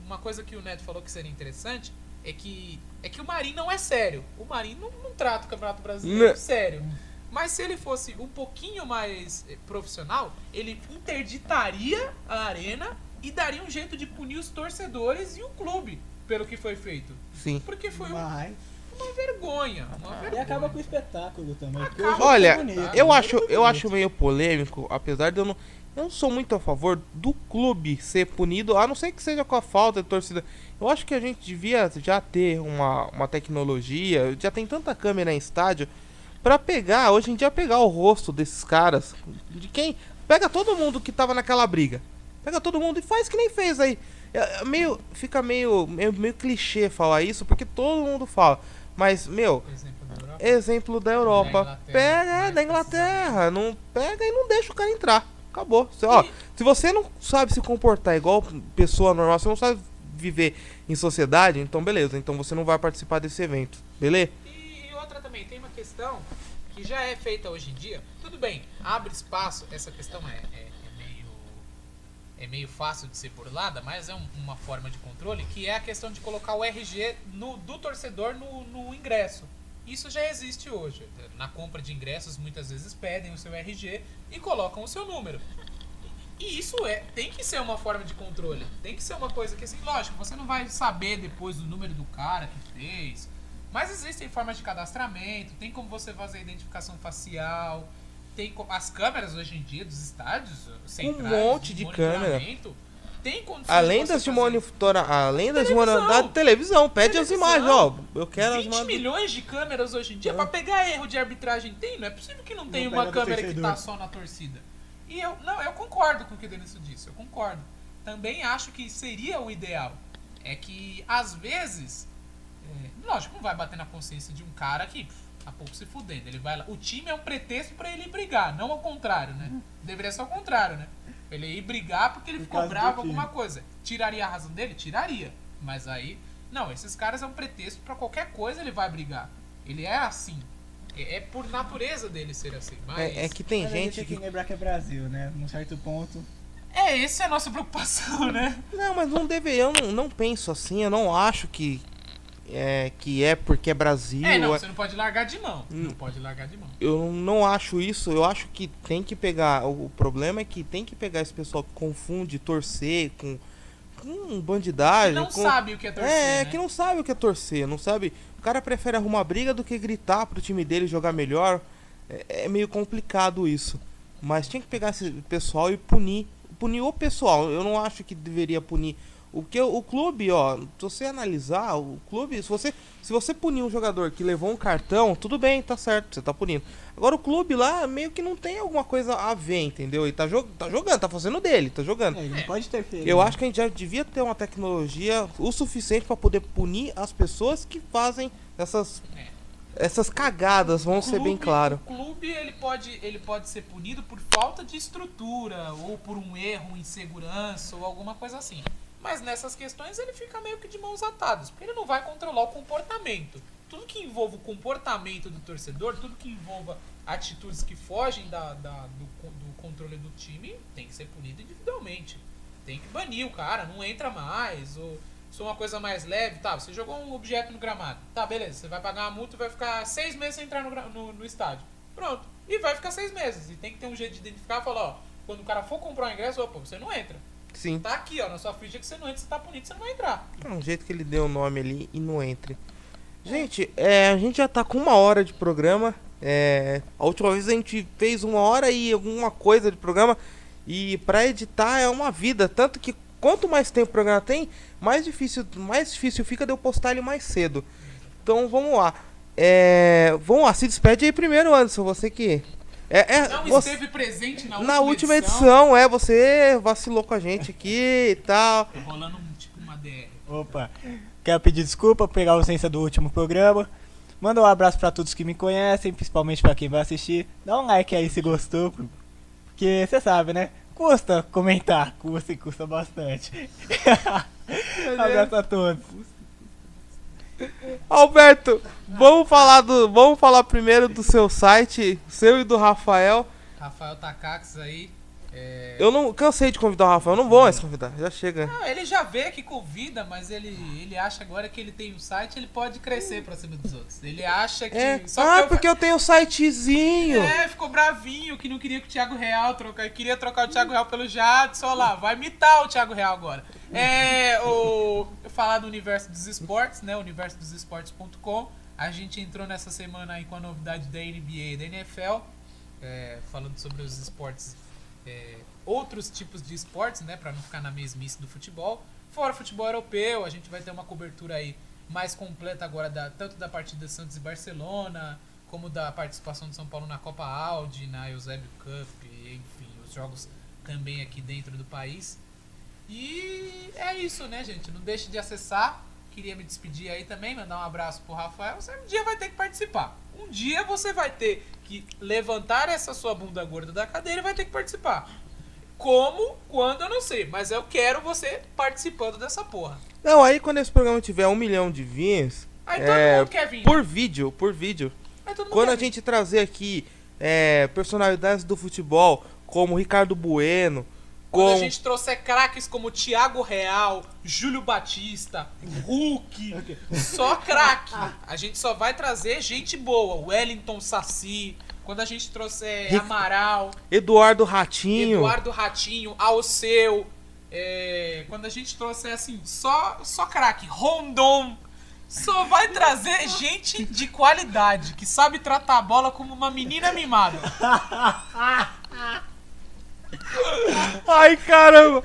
uma coisa que o Neto falou que seria interessante é que o Marinho não é sério. O Marinho não trata o Campeonato Brasileiro sério. Mas se ele fosse um pouquinho mais profissional, ele interditaria a arena e daria um jeito de punir os torcedores e o clube pelo que foi feito. Sim. Porque foi Mas... uma vergonha. E acaba com o espetáculo também. porque o Acaba. jogo Olha, é bonito, eu o acho, jogo é eu bonito. acho meio polêmico, apesar de eu não sou muito a favor do clube ser punido, a não ser que seja com a falta de torcida. Eu acho que a gente devia já ter uma tecnologia, já tem tanta câmera em estádio, pra pegar, hoje em dia, pegar o rosto desses caras, de quem... Pega todo mundo que tava naquela briga, pega todo mundo e faz que nem fez aí. Fica meio clichê falar isso, porque todo mundo fala. Mas, exemplo da Europa. Pega da Inglaterra. Não pega e não deixa o cara entrar. Acabou. Se você não sabe se comportar igual pessoa normal, você não sabe viver em sociedade, então beleza. Então você não vai participar desse evento. Beleza? E outra também, tem uma questão que já é feita hoje em dia. Tudo bem, abre espaço, essa questão é meio fácil de ser burlada, mas é uma forma de controle, que é a questão de colocar o RG do torcedor no ingresso. Isso já existe hoje. Na compra de ingressos, muitas vezes pedem o seu RG e colocam o seu número. E isso tem que ser uma forma de controle. Tem que ser uma coisa que, assim, lógico, você não vai saber depois o número do cara que fez. Mas existem formas de cadastramento, tem como você fazer identificação facial, tem as câmeras hoje em dia dos estádios centrais, monte de câmera. tem condições Além você das de fazer. monitorar, além das de Televisão. monitorar da televisão, pede as Televisão. imagens, ó. Eu quero as 20 imagens. milhões de câmeras hoje em dia pra pegar erro de arbitragem tem? Não é possível que não tenha Não uma pega do câmera que torcedor. tá só na torcida. E eu concordo com o que o Denilson disse, eu concordo. Também acho que seria o ideal. É que, às vezes, lógico, não vai bater na consciência de um cara que tá pouco se fudendo. Ele vai lá. O time é um pretexto pra ele ir brigar, não ao contrário, né? Deveria ser ao contrário, né? Ele ir brigar porque ele Por ficou causa do bravo time. alguma coisa. Tiraria a razão dele? Tiraria. Mas aí, não, esses caras é um pretexto pra qualquer coisa ele vai brigar. Ele é assim. É por natureza dele ser assim. Mas É que tem Mas a gente gente tem que que. lembrar que é Brasil, né? Num certo ponto. essa é a nossa preocupação, né? Não, mas não deveria. Eu não penso assim. Eu não acho que é porque é Brasil. Não, é- você não pode largar de mão. Não pode largar de mão. Eu não acho isso. Eu acho que tem que pegar. O problema é que tem que pegar esse pessoal que confunde torcer com bandidagem. Não com... sabe o que é torcer, né? que não sabe o que é torcer. Não sabe. O cara prefere arrumar briga do que gritar pro time dele jogar melhor. É meio complicado isso. Mas tinha que pegar esse pessoal e punir o pessoal. Eu não acho que deveria punir. O clube, ó, se você analisar, o clube, se você punir um jogador que levou um cartão, tudo bem, tá certo, você tá punindo. Agora o clube lá meio que não tem alguma coisa a ver, entendeu? E tá jogando, tá fazendo dele, tá jogando. Ele não pode ter feito. Eu acho que a gente já devia ter uma tecnologia o suficiente pra poder punir as pessoas que fazem essas cagadas, vamos ser bem claro. O clube ele pode ser punido por falta de estrutura ou por um erro, insegurança ou alguma coisa assim. Mas nessas questões ele fica meio que de mãos atadas, porque ele não vai controlar o comportamento. Tudo que envolva o comportamento do torcedor, tudo que envolva atitudes que fogem do controle do time, tem que ser punido individualmente. Tem que banir o cara, não entra mais, ou se é uma coisa mais leve, tá, você jogou um objeto no gramado, tá, beleza, você vai pagar uma multa e vai ficar 6 meses sem entrar no estádio. Pronto, e vai ficar 6 meses, e tem que ter um jeito de identificar e falar, ó, quando o cara for comprar um ingresso, opa, você não entra. Sim. Tá aqui, ó, na sua ficha que você não entra, você tá punido, você não vai entrar. É um jeito que ele deu o nome ali e não entre. Gente, a gente já tá com 1 hora de programa. A última vez a gente fez 1 hora e alguma coisa de programa. E pra editar é uma vida. Tanto que quanto mais tempo o programa tem, mais difícil fica de eu postar ele mais cedo. Então vamos lá. Vamos lá, se despede aí primeiro, Anderson. Você que. Não Você... esteve presente Na última edição, você vacilou com a gente aqui e tal. Tô rolando tipo uma DR. Opa, quero pedir desculpa por pegar a ausência do último programa. Manda um abraço pra todos que me conhecem, principalmente pra quem vai assistir. Dá um like aí se gostou, porque você sabe, né? Custa comentar, custa bastante. Abraço a todos. Alberto, vamos falar primeiro do seu site, seu e do Rafael. Rafael Takax aí. Eu não cansei de convidar o Rafael, não vou mais convidar, já chega. Não, ele já vê que convida, mas ele acha agora que ele tem um site, ele pode crescer pra cima dos outros. Ele acha que... Porque eu tenho um sitezinho. Ficou bravinho, que não queria que o Thiago Real queria trocar o Thiago Real pelo Jadson, olha lá, vai imitar o Thiago Real agora. Falar do universo dos esportes, né, universodossportes.com. A gente entrou nessa semana aí com a novidade da NBA e da NFL, falando sobre os esportes, outros tipos de esportes, né, pra não ficar na mesmice do futebol. Fora o futebol europeu, a gente vai ter uma cobertura aí mais completa agora, tanto da partida Santos e Barcelona, como da participação de São Paulo na Copa Audi, na Eusébio Cup, enfim, os jogos também aqui dentro do país. E é isso, né, gente? Não deixe de acessar. Queria me despedir aí também, mandar um abraço pro Rafael. Você um dia vai ter que participar. Um dia você vai ter que levantar essa sua bunda gorda da cadeira e vai ter que participar. Como, quando, eu não sei. Mas eu quero você participando dessa porra. Não, aí quando esse programa tiver 1 milhão de views, Aí todo mundo quer vir. por vídeo, Aí todo mundo quando quer a gente trazer aqui personalidades do futebol, como Ricardo Bueno, Quando como... a gente trouxer craques como Thiago Real, Júlio Batista, Hulk, só craque. A gente só vai trazer gente boa. Wellington Saci. Quando a gente trouxer Amaral, Eduardo Ratinho. Alceu. Quando a gente trouxer assim, só craque. Rondon. Só vai trazer gente de qualidade, que sabe tratar a bola como uma menina mimada. Ai, caramba!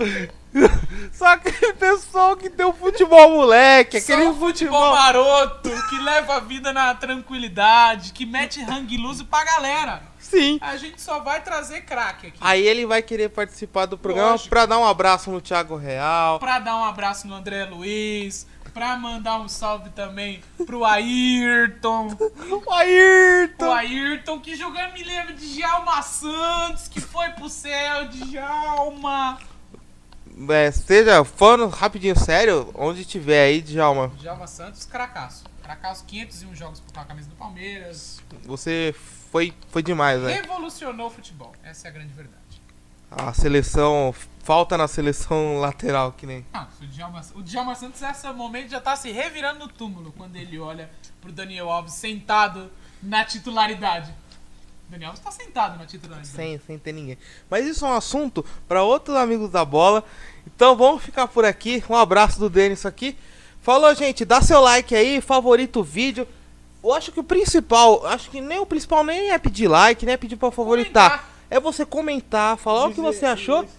Só aquele pessoal que tem o futebol moleque, Só aquele um futebol maroto, que leva a vida na tranquilidade, que mete hang loose pra galera. Sim. A gente só vai trazer craque aqui. Aí ele vai querer participar do programa Lógico. pra dar um abraço no Thiago Real. Pra dar um abraço no André Luiz, pra mandar um salve também pro Ayrton. O Ayrton! O Ayrton que jogando me lembra de Djalma Santos, que foi pro céu, Djalma. Seja falando rapidinho, sério, onde tiver aí, Djalma, Djalma Santos, cracaço. Cracaço, 501 jogos com a camisa do Palmeiras. você foi demais, né? Revolucionou o futebol, essa é a grande verdade. A seleção, falta na seleção lateral, que nem... Não, o Djalma Santos, nesse momento, já tá se revirando no túmulo quando ele olha pro Daniel Alves sentado na titularidade. O Daniel Alves tá sentado na titularidade. Sem ter ninguém. Mas isso é um assunto para outros amigos da bola. Então vamos ficar por aqui. Um abraço do Denis aqui. Falou, gente. Dá seu like aí, favorita o vídeo. Eu acho que o principal, nem é pedir like, nem é pedir pra favoritar. Comentar. É você comentar, falar o que você achou. Isso.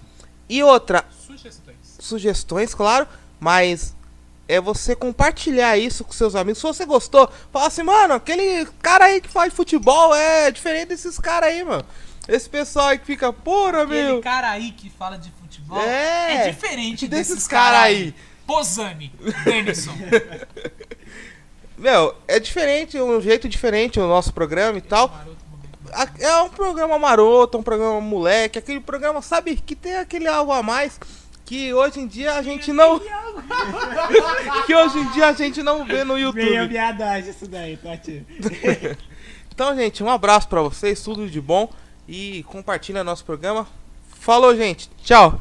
E outra, Sugestões. sugestões, claro, mas é você compartilhar isso com seus amigos. Se você gostou, fala assim, mano, aquele cara aí que faz futebol é diferente desses caras aí, mano. Esse pessoal aí que fica, porra, Aquele meu. cara aí que fala de futebol É, é diferente desses desses cara caras aí. aí. Posani, Denison. Meu, é diferente, um jeito diferente o nosso programa e tal. É um programa maroto, um programa moleque, aquele programa, sabe, que tem aquele algo a mais que hoje em dia a gente não... que hoje em dia a gente não vê no YouTube. Meio viadagem isso daí, Tati. Então, gente, um abraço pra vocês, tudo de bom e compartilha nosso programa. Falou, gente. Tchau.